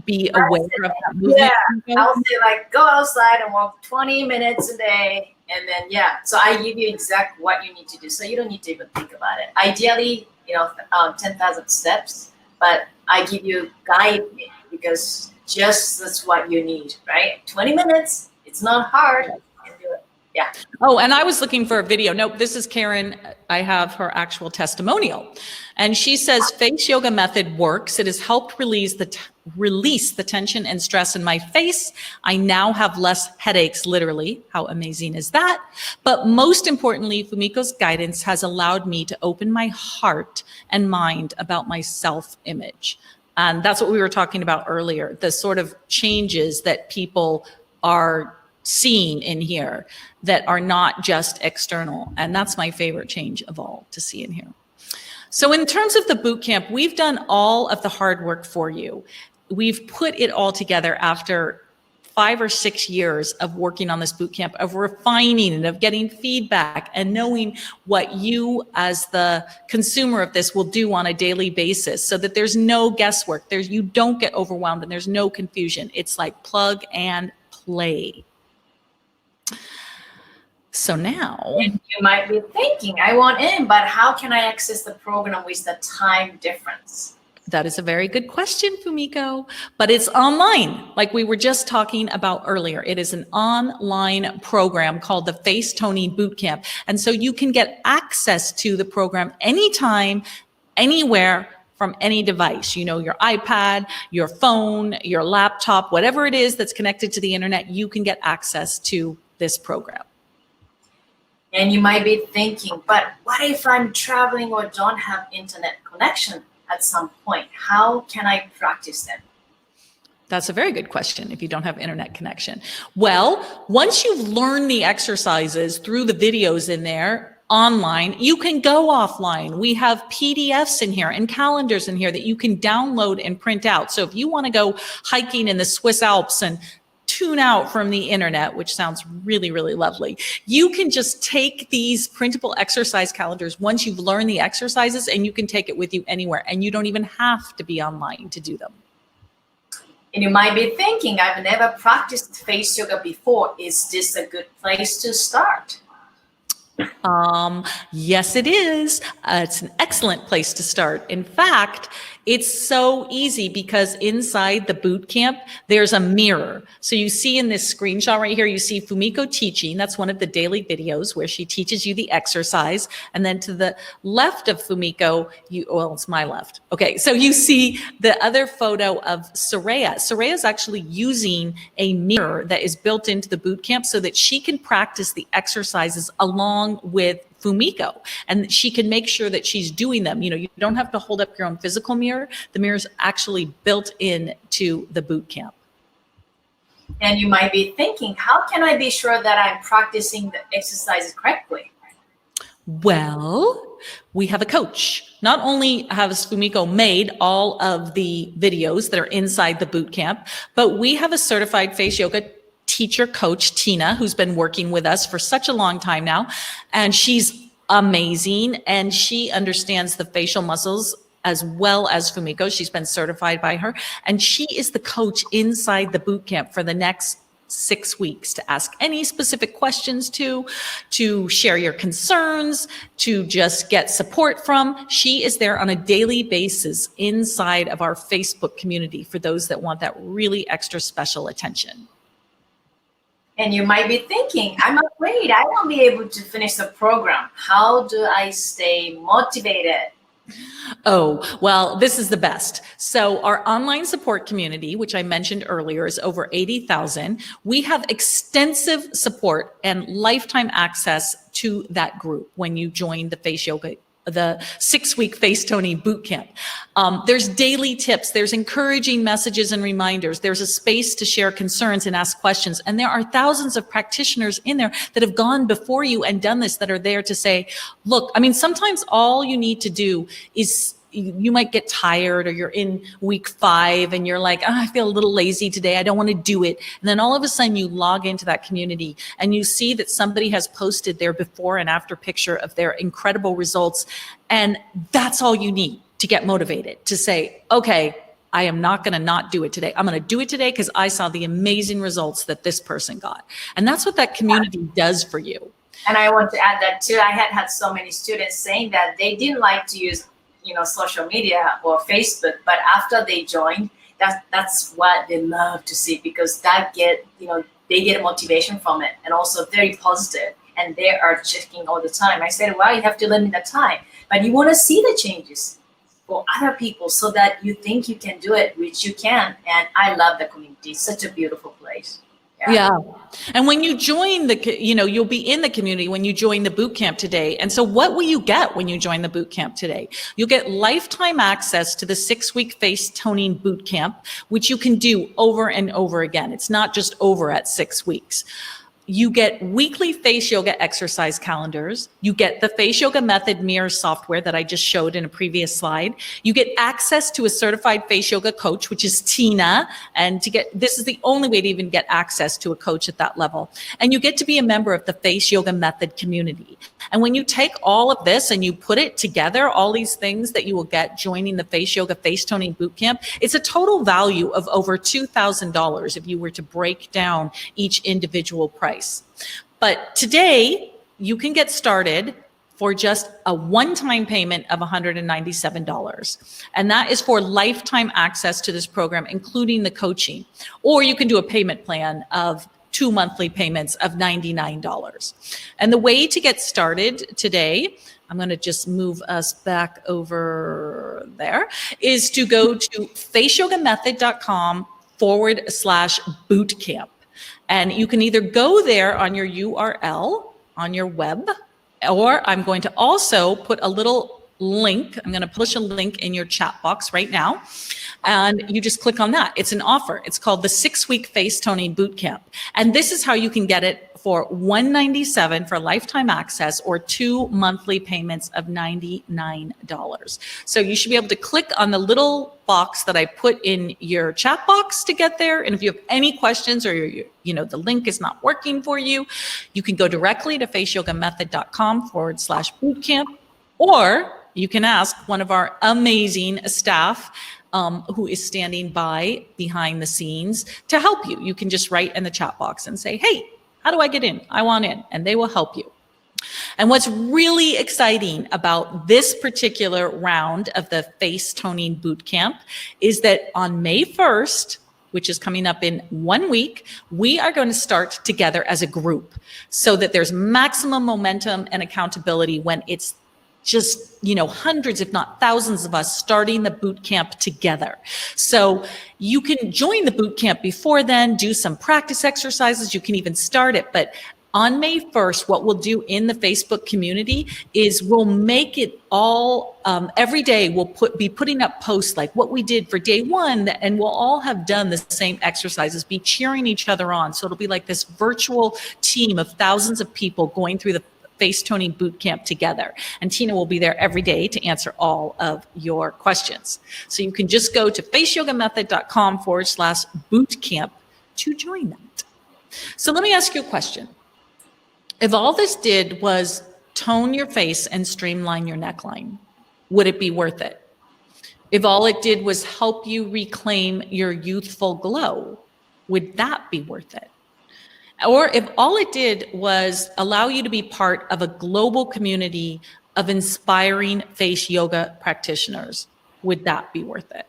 be aware of that movement? Yeah, I'll say like go outside and walk 20 minutes a day. And then, yeah, so I give you exactly what you need to do. So you don't need to even think about it. Ideally, 10,000 steps, but I give you guide because just that's what you need, right? 20 minutes, it's not hard. You can do it. Yeah. Oh, and I was looking for a video. Nope, this is Karen. I have her actual testimonial. And she says, face yoga method works. It has helped release the release the tension and stress in my face. I now have less headaches, literally. How amazing is that? But most importantly, Fumiko's guidance has allowed me to open my heart and mind about my self-image. And that's what we were talking about earlier, the sort of changes that people are seeing in here that are not just external. And that's my favorite change of all to see in here. So in terms of the boot camp, we've done all of the hard work for you. We've put it all together after 5 or 6 years of working on this boot camp, of refining and of getting feedback and knowing what you as the consumer of this will do on a daily basis so that there's no guesswork. You don't get overwhelmed and there's no confusion. It's like plug and play. So now And you might be thinking, I want in, but how can I access the program with the time difference? that is a very good question, Fumiko, but it's online, like we were just talking about earlier. It is an online program called the Face Toning Bootcamp. And so you can get access to the program anytime, anywhere, from any device, your iPad, your phone, your laptop, whatever it is that's connected to the internet, you can get access to this program. And you might be thinking, but what if I'm traveling or don't have internet connection at some point? How can I practice them? That's a very good question if you don't have internet connection. Well, once you've learned the exercises through the videos in there online, you can go offline. We have PDFs in here and calendars in here that you can download and print out. So if you want to go hiking in the Swiss Alps and tune out from the internet, which sounds really, really lovely, you can just take these printable exercise calendars once you've learned the exercises, and you can take it with you anywhere, and you don't even have to be online to do them. And you might be thinking, I've never practiced face yoga before. Is this a good place to start? Yes, it is. It's an excellent place to start. In fact, it's so easy because inside the boot camp, there's a mirror. So you see in this screenshot right here, you see Fumiko teaching. That's one of the daily videos where she teaches you the exercise. And then to the left of Fumiko, well, it's my left. Okay, so you see the other photo of Soraya. Soraya is actually using a mirror that is built into the boot camp so that she can practice the exercises along with Fumiko, and she can make sure that she's doing them. You don't have to hold up your own physical mirror. The mirror is actually built in to the boot camp. And you might be thinking, how can I be sure that I'm practicing the exercises correctly? Well, we have a coach. Not only has Fumiko made all of the videos that are inside the boot camp, but we have a certified face yoga teacher coach, Tina, who's been working with us for such a long time now. And she's amazing. And she understands the facial muscles as well as Fumiko. She's been certified by her. And she is the coach inside the boot camp for the next 6 weeks to ask any specific questions to share your concerns, to just get support from. She is there on a daily basis inside of our Facebook community for those that want that really extra special attention. And you might be thinking, I'm afraid I won't be able to finish the program. How do I stay motivated? Oh, well, this is the best. So our online support community, which I mentioned earlier, is over 80,000. We have extensive support and lifetime access to that group when you join the Face Yoga, the 6-week Face Toning Bootcamp. There's daily tips, there's encouraging messages and reminders, there's a space to share concerns and ask questions. And there are thousands of practitioners in there that have gone before you and done this, that are there to say, look, sometimes all you need to do is, you might get tired, or you're in week 5 and you're like, I feel a little lazy today, I don't want to do it. And then all of a sudden you log into that community and you see that somebody has posted their before and after picture of their incredible results. And that's all you need to get motivated, to say, okay, I am not going to not do it today. I'm going to do it today because I saw the amazing results that this person got. And that's what that community does for you. And I want to add that too. I had so many students saying that they didn't like to use social media or Facebook, but after they joined, that's what they love to see, because they get motivation from it, and also very positive, and they are checking all the time. I said, well, you have to limit the time, but you want to see the changes. for other people so that you think you can do it, which you can. And I love the community. It's such a beautiful place. Yeah. And when you join you'll be in the community when you join the boot camp today. And so what will you get when you join the boot camp today? You'll get lifetime access to the 6-week face toning boot camp, which you can do over and over again. It's not just over at 6 weeks. You get weekly face yoga exercise calendars. You get the face yoga method mirror software that I just showed in a previous slide. You get access to a certified face yoga coach, which is Tina. And this is the only way to even get access to a coach at that level. And you get to be a member of the face yoga method community. And when you take all of this and you put it together, all these things that you will get joining the face yoga face toning boot camp, it's a total value of over $2,000 if you were to break down each individual price. But today you can get started for just a one-time payment of $197. And that is for lifetime access to this program, including the coaching. Or you can do a payment plan of 2 monthly payments of $99. And the way to get started today, I'm going to just move us back over there, is to go to faceyogamethod.com/bootcamp. And you can either go there on your URL on your web, or I'm going to also put a little link. I'm going to push a link in your chat box right now. And you just click on that. It's an offer. It's called the 6-week face toning boot camp. And this is how you can get it for $197 for lifetime access or 2 monthly payments of $99. So you should be able to click on the little box that I put in your chat box to get there. And if you have any questions or the link is not working for you, you can go directly to faceyogamethod.com/bootcamp, or you can ask one of our amazing staff who is standing by behind the scenes to help you. You can just write in the chat box and say, hey, how do I get in? I want in, and they will help you. And what's really exciting about this particular round of the face toning boot camp is that on May 1st, which is coming up in 1 week, we are going to start together as a group so that there's maximum momentum and accountability when it's just, hundreds, if not thousands of us starting the boot camp together. So you can join the boot camp before then, do some practice exercises. You can even start it. But on May 1st, what we'll do in the Facebook community is we'll make it all, every day we'll be putting up posts like what we did for day 1, and we'll all have done the same exercises, be cheering each other on. So it'll be like this virtual team of thousands of people going through the face toning boot camp together. And Tina will be there every day to answer all of your questions. So you can just go to faceyogamethod.com/bootcamp to join that. So let me ask you a question. If all this did was tone your face and streamline your neckline, would it be worth it? If all it did was help you reclaim your youthful glow, would that be worth it? Or if all it did was allow you to be part of a global community of inspiring face yoga practitioners, would that be worth it?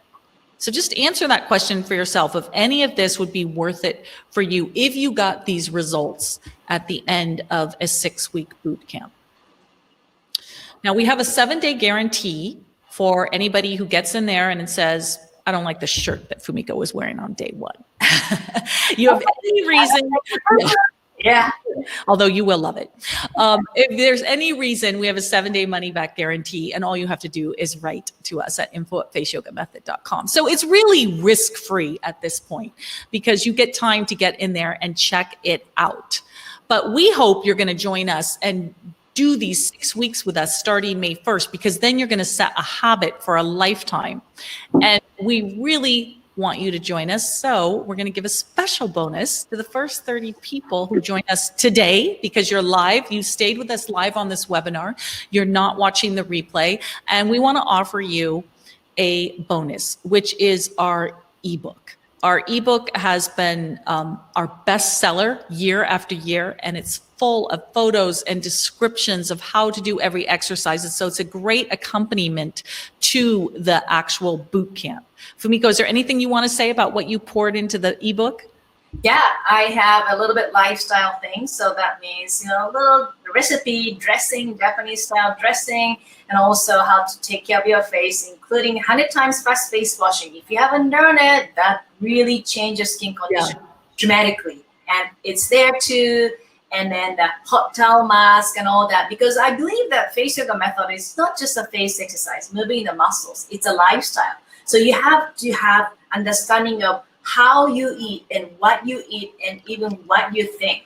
So just answer that question for yourself. If any of this would be worth it for you if you got these results at the end of a 6-week boot camp. Now we have a 7-day guarantee for anybody who gets in there and it says, I don't like the shirt that Fumiko was wearing on day 1. You have any reason? Yeah. Although you will love it. If there's any reason, we have a 7-day money back guarantee, and all you have to do is write to us at info@faceyogamethod.com. So it's really risk-free at this point because you get time to get in there and check it out. But we hope you're going to join us and do these 6 weeks with us starting May 1st, because then you're going to set a habit for a lifetime. And we really want you to join us. So we're going to give a special bonus to the first 30 people who join us today, because you're live. You stayed with us live on this webinar. You're not watching the replay. And we want to offer you a bonus, which is our ebook. Our ebook has been our bestseller year after year, and it's full of photos and descriptions of how to do every exercise. And so it's a great accompaniment to the actual boot camp. Fumiko, is there anything you want to say about what you poured into the ebook? Yeah, I have a little bit lifestyle thing. So that means, a little recipe, dressing, Japanese style dressing, and also how to take care of your face, including 100 times fast face washing. If you haven't done it, that really changes skin condition dramatically. And it's there too. And then the hot towel mask and all that, because I believe that face yoga method is not just a face exercise, moving the muscles. It's a lifestyle. So you have to have understanding of how you eat and what you eat and even what you think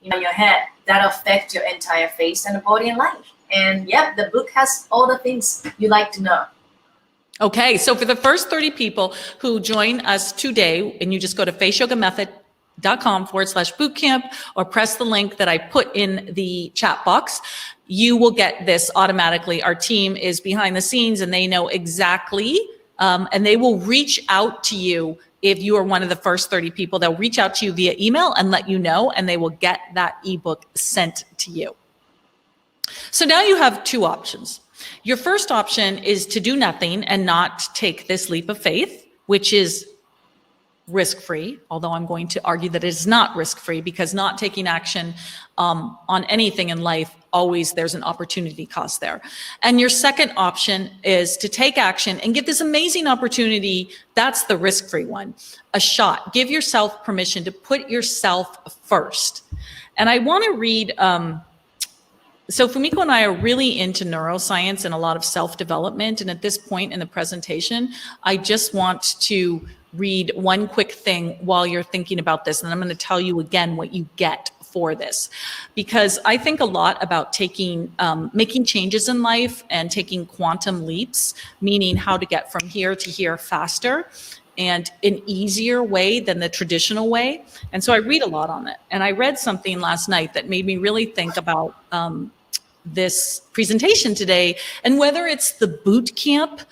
in your head that affect your entire face and body and life. And yep, the book has all the things you like to know. Okay, so for the first 30 people who join us today, and you just go to faceyogamethod.com/bootcamp or press the link that I put in the chat box, you will get this automatically. Our team is behind the scenes and they know exactly, and they will reach out to you. If you are one of the first 30 people, they'll reach out to you via email and let you know, and they will get that ebook sent to you. So now you have two options. Your first option is to do nothing and not take this leap of faith, which is risk-free, although I'm going to argue that it is not risk-free, because not taking action on anything in life, always there's an opportunity cost there. And your second option is to take action and give this amazing opportunity. That's the risk-free one, a shot. Give yourself permission to put yourself first. And I want to read, so Fumiko and I are really into neuroscience and a lot of self-development. And at this point in the presentation, I just want to read one quick thing while you're thinking about this. And I'm going to tell you again what you get for this, because I think a lot about making changes in life and taking quantum leaps, meaning how to get from here to here faster and an easier way than the traditional way. And so I read a lot on it. And I read something last night that made me really think about this presentation today, and whether it's the boot camp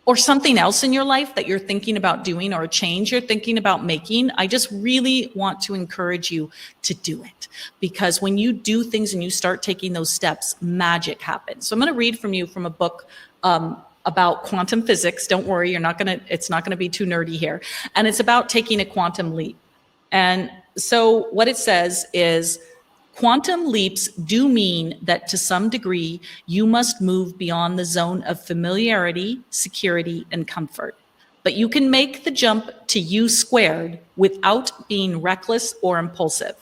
or something else in your life that you're thinking about doing, or a change you're thinking about making, I just really want to encourage you to do it. Because when you do things and you start taking those steps, magic happens. So I'm going to read from a book about quantum physics. Don't worry, it's not going to be too nerdy here. And it's about taking a quantum leap. And so what it says is, quantum leaps do mean that to some degree, you must move beyond the zone of familiarity, security, and comfort. But you can make the jump to U squared without being reckless or impulsive.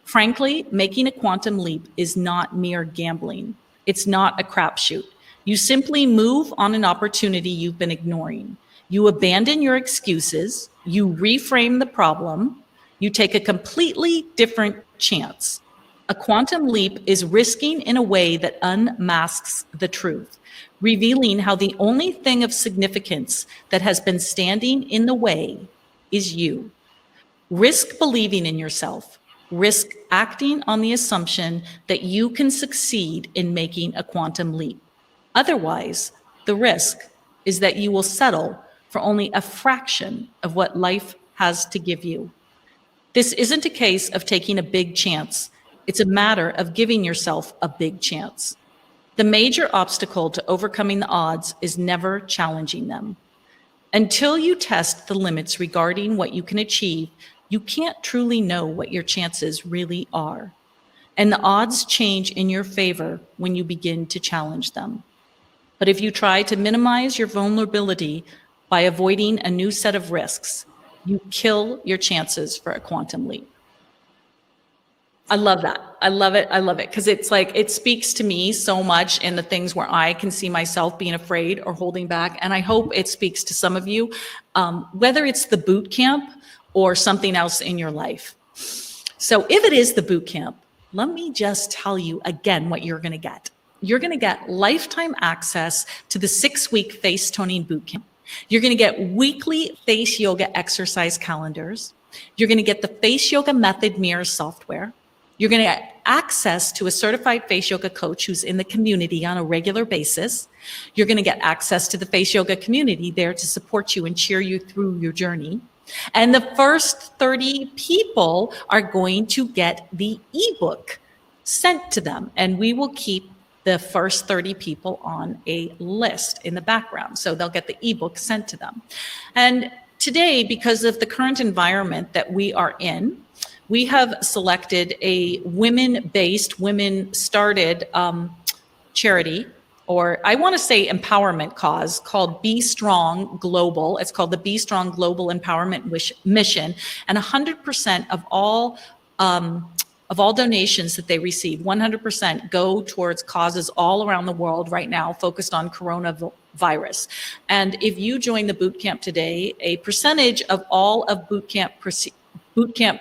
Frankly, making a quantum leap is not mere gambling. It's not a crapshoot. You simply move on an opportunity you've been ignoring. You abandon your excuses. You reframe the problem. You take a completely different chance. A quantum leap is risking in a way that unmasks the truth, revealing how the only thing of significance that has been standing in the way is you. Risk believing in yourself. Risk acting on the assumption that you can succeed in making a quantum leap. Otherwise, the risk is that you will settle for only a fraction of what life has to give you. This isn't a case of taking a big chance. It's a matter of giving yourself a big chance. The major obstacle to overcoming the odds is never challenging them. Until you test the limits regarding what you can achieve, you can't truly know what your chances really are. And the odds change in your favor when you begin to challenge them. But if you try to minimize your vulnerability by avoiding a new set of risks, you kill your chances for a quantum leap. I love that. I love it. I love it. Because it's like, it speaks to me so much in the things where I can see myself being afraid or holding back. And I hope it speaks to some of you, whether it's the boot camp or something else in your life. So if it is the boot camp, let me just tell you again what you're going to get. You're going to get lifetime access to the 6-week face toning boot camp. You're going to get weekly face yoga exercise calendars. You're going to get the Face Yoga Method Mirror software. You're going to get access to a certified face yoga coach who's in the community on a regular basis. You're going to get access to the face yoga community there to support you and cheer you through your journey. And the first 30 people are going to get the ebook sent to them. And we will keep the first 30 people on a list in the background. So they'll get the ebook sent to them. And today, because of the current environment that we are in, we have selected a women-based, women-started charity, or I want to say empowerment cause, called Be Strong Global. It's called the Be Strong Global Empowerment Mission, and 100% of all donations that they receive, 100% go towards causes all around the world right now focused on coronavirus. And if you join the boot camp today, a percentage of all of boot camp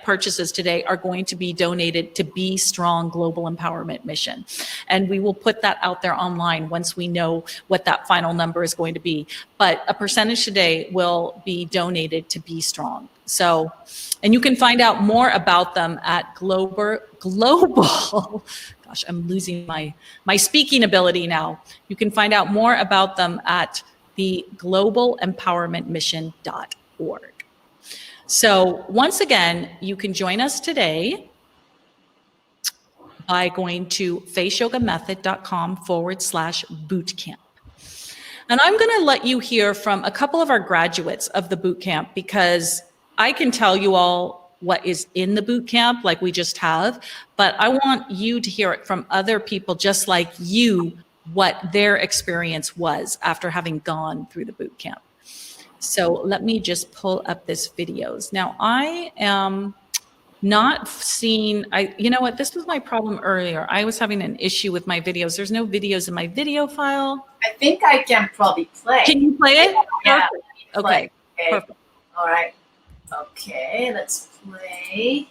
purchases today are going to be donated to Be Strong Global Empowerment Mission. And we will put that out there online once we know what that final number is going to be. But a percentage today will be donated to Be Strong. So, and you can find out more about them at global, gosh, I'm losing my speaking ability now. You can find out more about them at the globalempowermentmission.org. So once again, you can join us today by going to faceyogamethod.com/bootcamp. And I'm going to let you hear from a couple of our graduates of the boot camp, because I can tell you all what is in the boot camp like we just have, but I want you to hear it from other people just like you, what their experience was after having gone through the boot camp. So let me just pull up this videos. Now I am not seeing, you know what, this was my problem earlier. I was having an issue with my videos. There's no videos in my video file. I think I can probably play. Can you play it? Yeah. Okay. Okay. Perfect. All right. Okay, let's play.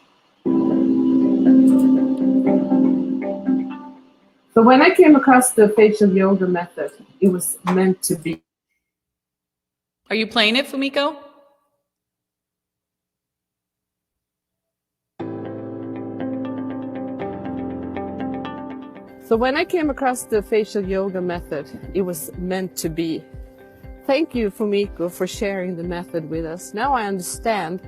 So when I came across the facial yoga method, it was meant to be. Are you playing it, Fumiko? So when I came across the facial yoga method, it was meant to be. Thank you, Fumiko, for sharing the method with us. Now I understand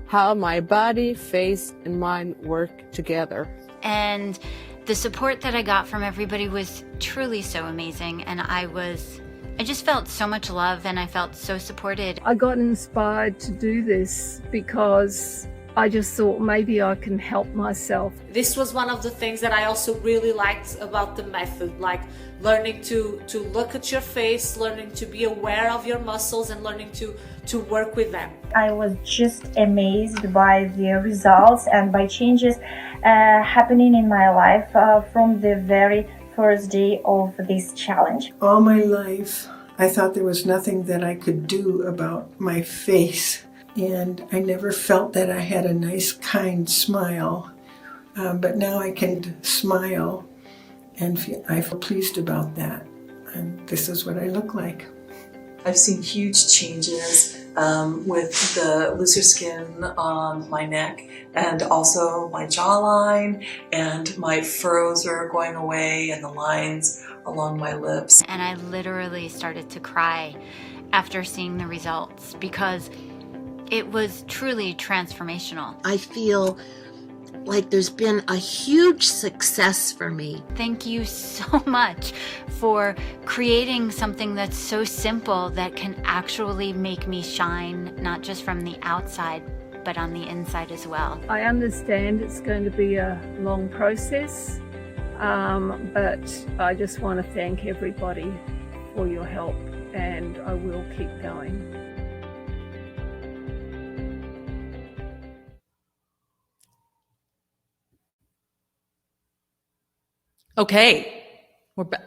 how my body, face, and mind work together. And the support that I got from everybody was truly so amazing. And I just felt so much love, and I felt so supported. I got inspired to do this because I just thought maybe I can help myself. This was one of the things that I also really liked about the method, like learning to look at your face, learning to be aware of your muscles, and learning to work with them. I was just amazed by the results and by changes happening in my life from the very first day of this challenge. All my life, I thought there was nothing that I could do about my face. And I never felt that I had a nice, kind smile. But now I can smile, and I feel pleased about that. And this is what I look like. I've seen huge changes with the looser skin on my neck, and also my jawline, and my furrows are going away, and the lines along my lips. And I literally started to cry after seeing the results, because it was truly transformational. I feel like there's been a huge success for me. Thank you so much for creating something that's so simple that can actually make me shine, not just from the outside, but on the inside as well. I understand it's going to be a long process, but I just want to thank everybody for your help, and I will keep going. Okay, we're back.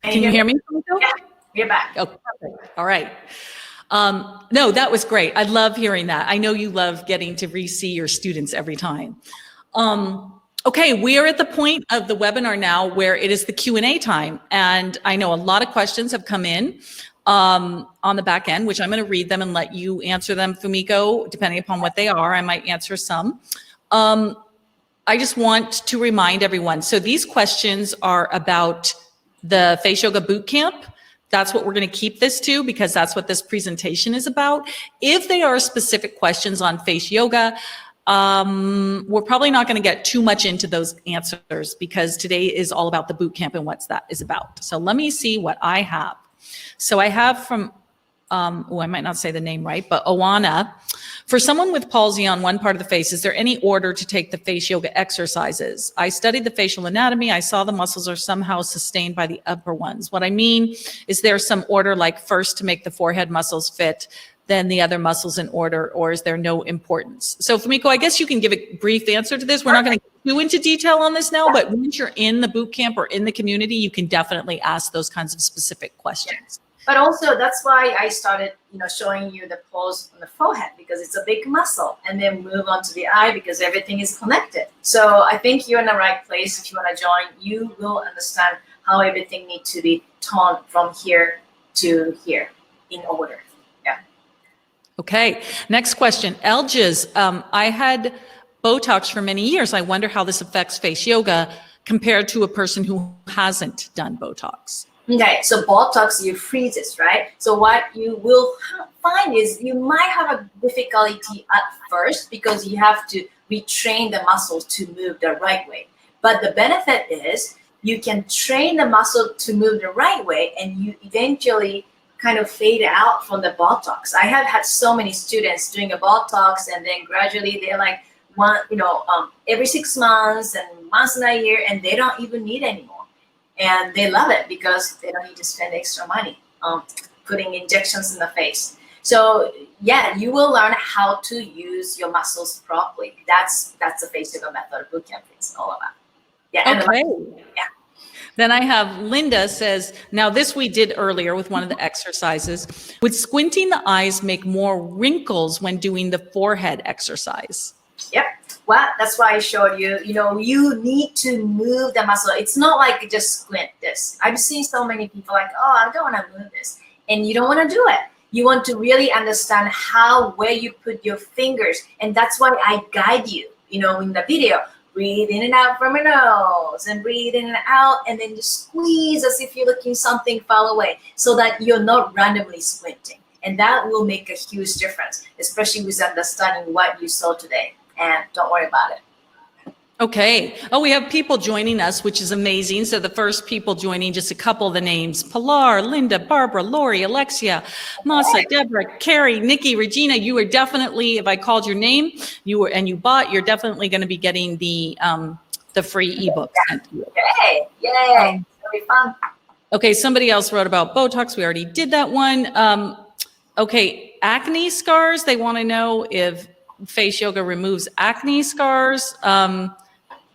Can you hear me? Yeah, you're back. Oh, perfect. All right. No, that was great. I love hearing that. I know you love getting to re-see your students every time. Okay, we are at the point of the webinar now where it is the Q&A time. And I know a lot of questions have come in on the back end, which I'm going to read them and let you answer them, Fumiko, depending upon what they are. I might answer some. I just want to remind everyone, so these questions are about the Face Yoga Bootcamp. That's what we're going to keep this to, because that's what this presentation is about. If they are specific questions on face yoga, we're probably not going to get too much into those answers, because today is all about the bootcamp and what that is about. So let me see what I have. So I have from I might not say the name right, but Oana. For someone with palsy on one part of the face, is there any order to take the face yoga exercises? I studied the facial anatomy. I saw the muscles are somehow sustained by the upper ones. What I mean, is there some order, like first to make the forehead muscles fit, then the other muscles in order, or is there no importance? So Fumiko, I guess you can give a brief answer to this. We're not going to go into detail on this now, but once you're in the boot camp or in the community, you can definitely ask those kinds of specific questions. But also that's why I started, showing you the pose on the forehead, because it's a big muscle, and then move on to the eye because everything is connected. So I think you're in the right place. If you want to join, you will understand how everything needs to be toned from here to here in order. Yeah. Okay. Next question. Elges, I had Botox for many years. I wonder how this affects face yoga compared to a person who hasn't done Botox. Okay, so Botox, you freezes, right? So what you will find is you might have a difficulty at first because you have to retrain the muscles to move the right way. But the benefit is you can train the muscle to move the right way, and you eventually kind of fade out from the Botox. I have had so many students doing a Botox, and then gradually they're like every 6 months and once in a year, and they don't even need anymore. And they love it because they don't need to spend extra money putting injections in the face. So yeah, you will learn how to use your muscles properly. That's the face yoga method bootcamp is all about. Yeah. Okay. Yeah. Then I have Linda says, now this we did earlier with one of the exercises. Would squinting the eyes make more wrinkles when doing the forehead exercise? Yep. Well, that's why I showed you, you need to move the muscle. It's not like just squint this. I've seen so many people like, oh, I don't want to move this. And you don't want to do it. You want to really understand where you put your fingers. And that's why I guide you, in the video. Breathe in and out from your nose and breathe in and out, and then just squeeze as if you're looking something far away so that you're not randomly squinting. And that will make a huge difference, especially with understanding what you saw today. And don't worry about it. Okay. Oh, we have people joining us, which is amazing. So the first people joining, just a couple of the names: Pilar, Linda, Barbara, Lori, Alexia, Masa, Deborah, Carrie, Nikki, Regina. You are definitely, if I called your name, you're definitely going to be getting the free ebook sent to you. Yay! Yay! It'll be fun. Okay. Somebody else wrote about Botox. We already did that one. Okay. Acne scars. They want to know if face yoga removes acne scars.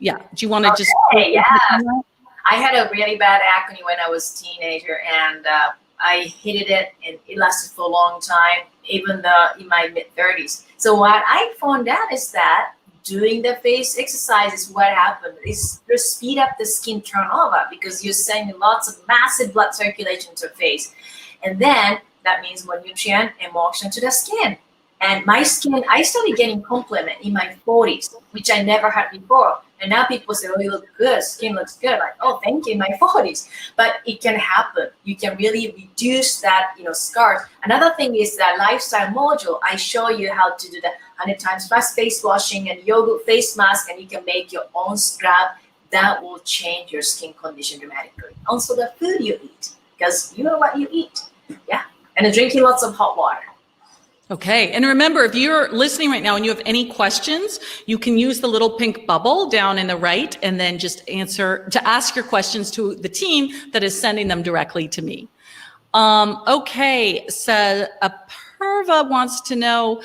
Yeah. Do you want to just? Yeah. I had a really bad acne when I was a teenager, and I hated it, and it lasted for a long time, even in my mid-30s. So what I found out is that doing the face exercises, what happened is you speed up the skin turnover because you're sending lots of massive blood circulation to the face. And then that means more nutrient and moisture to the skin. And my skin, I started getting compliment in my 40s, which I never had before. And now people say, oh, you look good, skin looks good. Like, oh, thank you, in my 40s. But it can happen. You can really reduce that, scars. Another thing is that lifestyle module. I show you how to do the 100 times plus face washing and yoga face mask, and you can make your own scrub. That will change your skin condition dramatically. Also the food you eat, because you know what you eat. Yeah. And drinking lots of hot water. Okay. And remember, if you're listening right now and you have any questions, you can use the little pink bubble down in the right and then just ask your questions to the team that is sending them directly to me. Okay. So Apurva wants to know,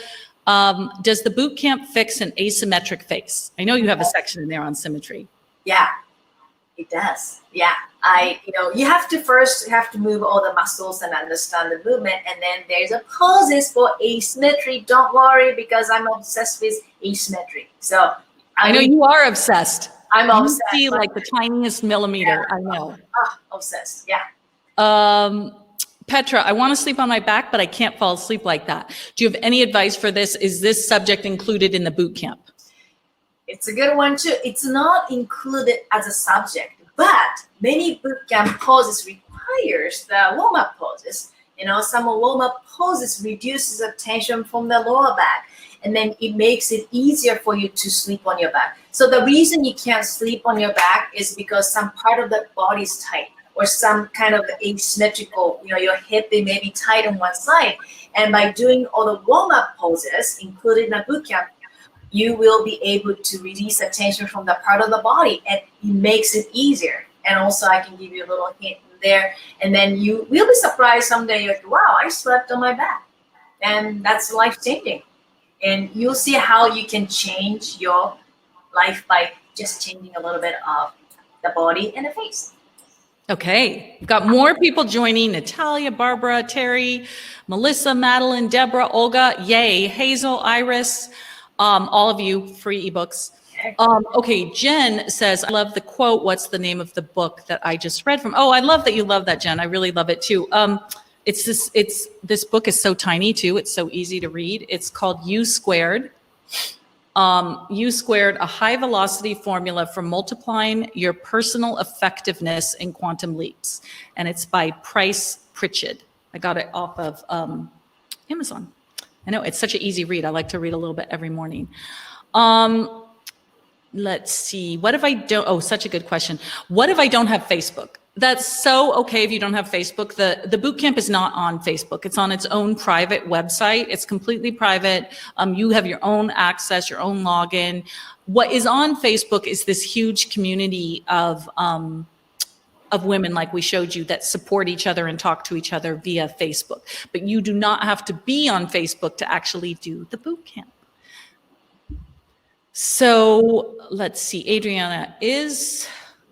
does the boot camp fix an asymmetric face? I know you have a section in there on symmetry. Yeah, it does. Yeah. You have to move all the muscles and understand the movement. And then there's a poses for asymmetry. Don't worry, because I'm obsessed with asymmetry. So I know you are obsessed. I'm obsessed. You see like the tiniest millimeter. Yeah. I know. Obsessed. Yeah. Petra, I want to sleep on my back, but I can't fall asleep like that. Do you have any advice for this? Is this subject included in the boot camp? It's a good one too. It's not included as a subject, but many bootcamp poses requires the warm-up poses. Some warm-up poses reduces the tension from the lower back, and then it makes it easier for you to sleep on your back. So the reason you can't sleep on your back is because some part of the body is tight. or some kind of asymmetrical, your hip may be tight on one side. And by doing all the warm-up poses, including the boot camp, you will be able to release the tension from the part of the body, and it makes it easier. And also I can give you a little hint there, and then you will be surprised someday, you're like, wow, I slept on my back. And that's life-changing. And you'll see how you can change your life by just changing a little bit of the body and the face. Okay, we've got more people joining. Natalia, Barbara, Terry, Melissa, Madeline, Deborah, Olga, yay, Hazel, Iris, all of you, free ebooks. Okay, Jen says, I love the quote. What's the name of the book that I just read from? Oh, I love that you love that, Jen. I really love it too. This book is so tiny too. It's so easy to read. It's called U Squared. U Squared, a high velocity formula for multiplying your personal effectiveness in quantum leaps. And it's by Price Pritchett. I got it off of Amazon. I know it's such an easy read. I like to read a little bit every morning. Let's see. What if I don't? Oh, such a good question. What if I don't have Facebook? That's so okay if you don't have Facebook. The boot camp is not on Facebook. It's on its own private website. It's completely private. You have your own access, your own login. What is on Facebook is this huge community of women, like we showed you, that support each other and talk to each other via Facebook. But you do not have to be on Facebook to actually do the boot camp. So let's see, Adriana, is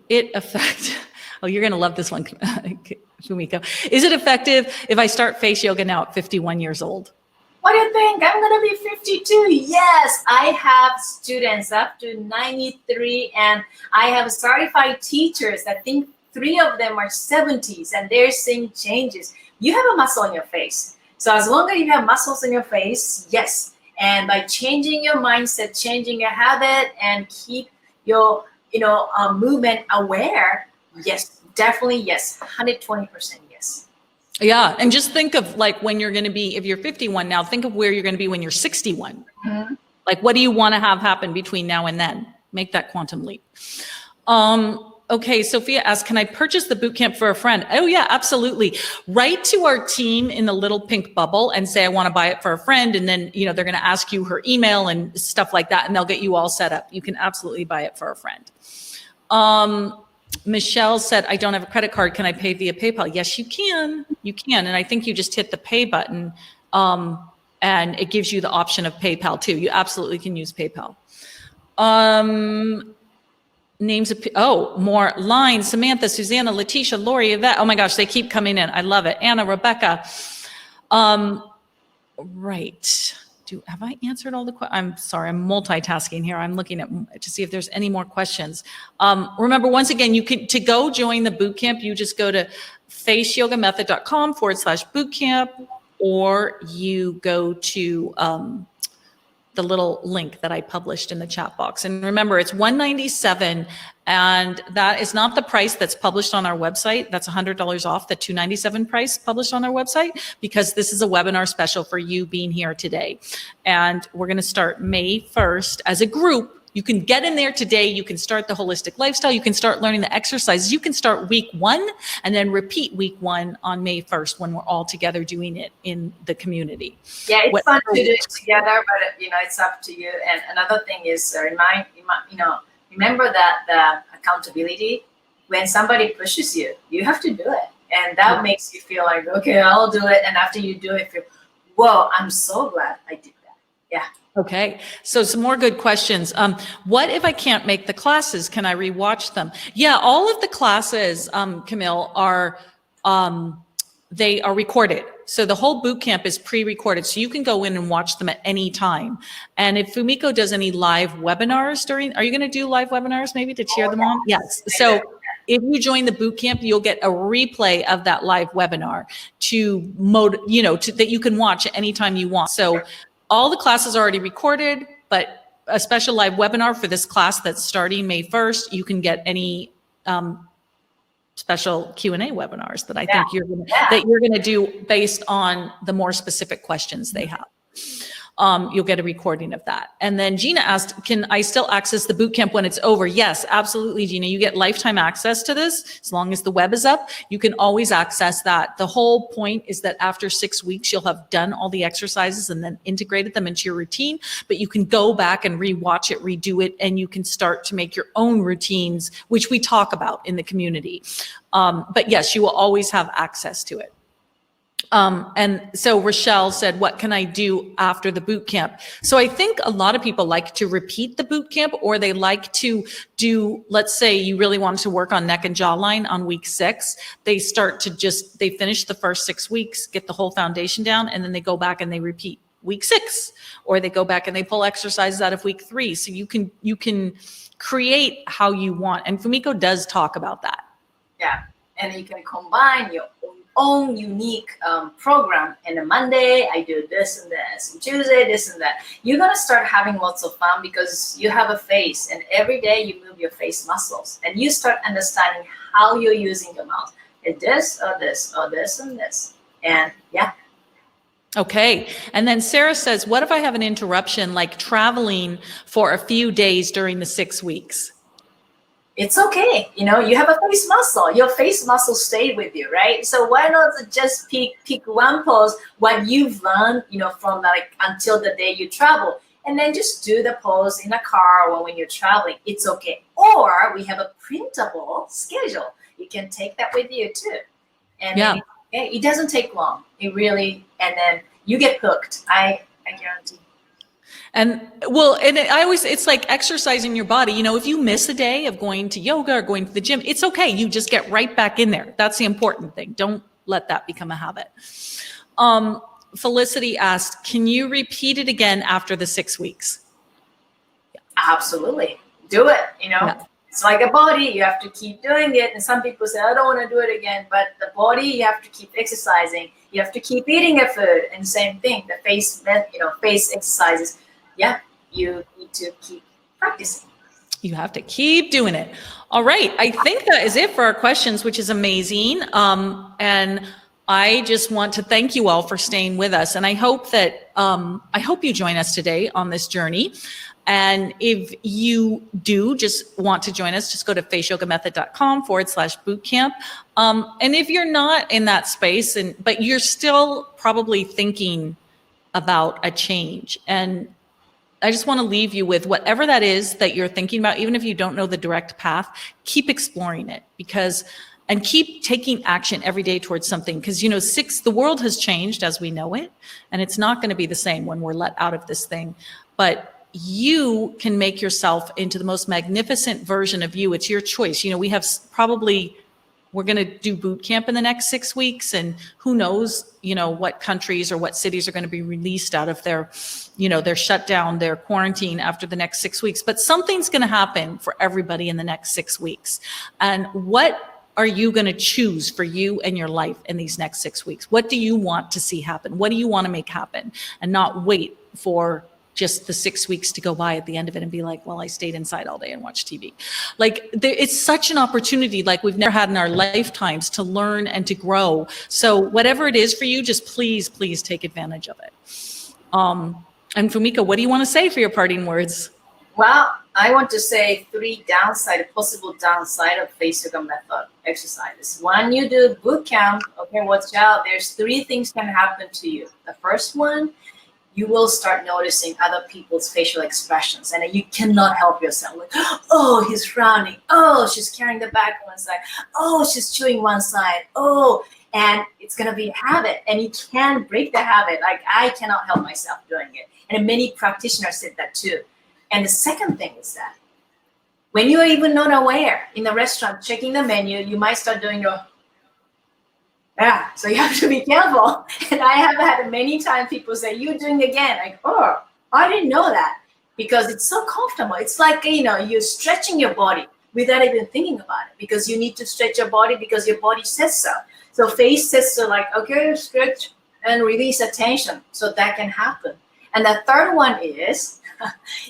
it effective? Oh, you're going to love this one, Fumiko. Is it effective if I start face yoga now at 51 years old? What do you think? I'm going to be 52. Yes, I have students up to 93, and I have certified teachers. I think 3 of them are 70s, and they're seeing changes. You have a muscle in your face. So as long as you have muscles in your face, yes. And by changing your mindset, changing your habit, and keep your movement aware, yes, definitely yes, 120% yes. Yeah, and just think of like when you're going to be, if you're 51 now, think of where you're going to be when you're 61. Mm-hmm. Like, what do you want to have happen between now and then? Make that quantum leap. Okay, Sophia asks, can I purchase the boot camp for a friend? Oh yeah, absolutely. Write to our team in the little pink bubble and say, I want to buy it for a friend. And then, they're going to ask you her email and stuff like that, and they'll get you all set up. You can absolutely buy it for a friend. Michelle said, I don't have a credit card. Can I pay via PayPal? Yes, you can. You can. And I think you just hit the pay button, and it gives you the option of PayPal too. You absolutely can use PayPal. Names of, more lines. Samantha, Susanna, Letitia, Lori, Yvette. Oh my gosh, they keep coming in. I love it. Anna, Rebecca. Right. Have I answered all the questions? I'm sorry, I'm multitasking here. I'm looking to see if there's any more questions. Remember, once again, to go join the boot camp, you just go to faceyogamethod.com/bootcamp, or you go to the little link that I published in the chat box. And remember, it's $197, and that is not the price that's published on our website. That's $100 off the $297 price published on our website, because this is a webinar special for you being here today. And we're going to start May 1st as a group. You can get in there today. You can start the holistic lifestyle. You can start learning the exercises. You can start week 1 and then repeat week 1 on May 1st when we're all together doing it in the community. Yeah, it's fun to do it together, but it's up to you. And another thing is remember that the accountability, when somebody pushes you, you have to do it. And that makes you feel like, okay, I'll do it. And after you do it, feel, whoa, I'm so glad I did that. Yeah. Okay, so some more good questions. What if I can't make the classes? Can I rewatch them? Yeah, all of the classes, Camille, are they are recorded. So the whole boot camp is pre-recorded, so you can go in and watch them at any time. And if Fumiko does any live webinars are you going to do live webinars maybe to cheer them on? Yes. So if you join the boot camp, you'll get a replay of that live webinar that you can watch at any time you want. So all the classes are already recorded, but a special live webinar for this class that's starting May 1st, you can get any special Q&A webinars that I think you're going to do based on the more specific questions they have. You'll get a recording of that. And then Gina asked, can I still access the boot camp when it's over? Yes, absolutely, Gina. You get lifetime access to this. As long as the web is up, you can always access that. The whole point is that after 6 weeks, you'll have done all the exercises and then integrated them into your routine, but you can go back and rewatch it, redo it, and you can start to make your own routines, which we talk about in the community. But yes, you will always have access to it. And so Rochelle said, what can I do after the boot camp? So I think a lot of people like to repeat the boot camp, or they like to do, let's say you really want to work on neck and jawline on week 6. They start to they finish the first 6 weeks, get the whole foundation down, and then they go back and they repeat week 6, or they go back and they pull exercises out of week 3. So you can create how you want. And Fumiko does talk about that. Yeah. And you can combine your own unique program. And on Monday, I do this and this. And Tuesday, this and that. You're going to start having lots of fun because you have a face. And every day you move your face muscles. And you start understanding how you're using your mouth. It's this or this or this and this. And yeah. Okay. And then Sarah says, what if I have an interruption, like traveling for a few days during the 6 weeks? It's okay. You know, you have a face muscle. Your face muscle stayed with you, right? So why not just pick one pose, what you've learned, you know, from like until the day you travel, and then just do the pose in a car or when you're traveling. It's okay. Or we have a printable schedule. You can take that with you too. And yeah. Then, it doesn't take long. It really, and then you get hooked. I guarantee. And well, and it's like exercising your body. You know, if you miss a day of going to yoga or going to the gym, it's okay. You just get right back in there. That's the important thing. Don't let that become a habit. Felicity asked, can you repeat it again after the 6 weeks? Absolutely. Do it. You know, yeah. It's like a body. You have to keep doing it. And some people say, I don't want to do it again. But the body, you have to keep exercising. You have to keep eating your food. And same thing, the face exercises. Yeah, you need to keep practicing. You have to keep doing it. All right. I think that is it for our questions, which is amazing. And I just want to thank you all for staying with us. And I hope that, I hope you join us today on this journey. And if you do just want to join us, just go to faceyogamethod.com/bootcamp. And if you're not in that space, but you're still probably thinking about a change, and I just want to leave you with whatever that is that you're thinking about, even if you don't know the direct path, keep exploring it and keep taking action every day towards something. Because, you know, the world has changed as we know it, and it's not going to be the same when we're let out of this thing. But you can make yourself into the most magnificent version of you. It's your choice. You know, we have we're going to do boot camp in the next 6 weeks, and who knows, you know, what countries or what cities are going to be released out of their, you know, their shutdown, their quarantine after the next 6 weeks. But something's going to happen for everybody in the next 6 weeks. And what are you going to choose for you and your life in these next 6 weeks? What do you want to see happen? What do you want to make happen? And not wait for just the 6 weeks to go by at the end of it and be like, well, I stayed inside all day and watched TV. Like, it's such an opportunity like we've never had in our lifetimes to learn and to grow. So whatever it is for you, just please take advantage of it. And Fumiko, what do you want to say for your parting words? Well, I want to say 3 possible downside of Face Yoga Method exercises. When you do boot camp, okay, watch out. There's 3 things can happen to you. The first one, you will start noticing other people's facial expressions, and you cannot help yourself. Like, oh, he's frowning. Oh, she's carrying the bag on one side. Oh, she's chewing one side. Oh, and it's going to be a habit, and you can break the habit. Like, I cannot help myself doing it. And many practitioners said that too. And the second thing is that when you are even not aware in the restaurant, checking the menu, you might start doing your, so you have to be careful. And I have had many times people say, you're doing again. Like, oh, I didn't know that, because it's so comfortable. It's like, you know, you're stretching your body without even thinking about it, because you need to stretch your body because your body says so. So face says so, like, okay, stretch and release attention. So that can happen. And the third one is,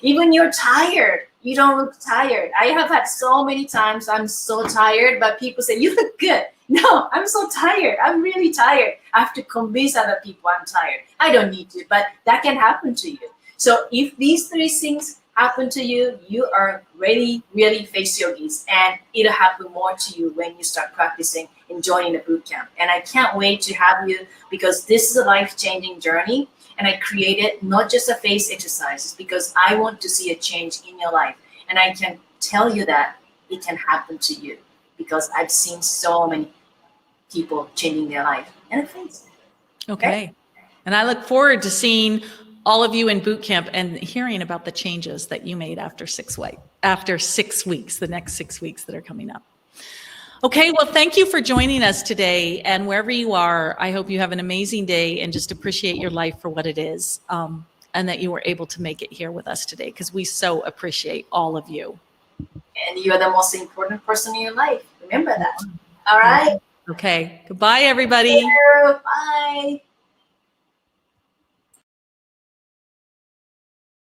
even you're tired, you don't look tired. I have had so many times I'm so tired, but people say, you look good. No, I'm so tired. I'm really tired. I have to convince other people I'm tired. I don't need to, but that can happen to you. So if these 3 things happen to you, you are really, really face yogis, and it'll happen more to you when you start practicing and joining the boot camp. And I can't wait to have you, because this is a life-changing journey. And I created not just a face exercises because I want to see a change in your life. And I can tell you that it can happen to you because I've seen so many people changing their life and a face. Okay. And I look forward to seeing all of you in boot camp and hearing about the changes that you made after 6 weeks, the next 6 weeks that are coming up. Okay, well, thank you for joining us today. And wherever you are, I hope you have an amazing day and just appreciate your life for what it is, and that you were able to make it here with us today, because we so appreciate all of you. And you're the most important person in your life. Remember that. All right. Okay. Goodbye, everybody. Bye.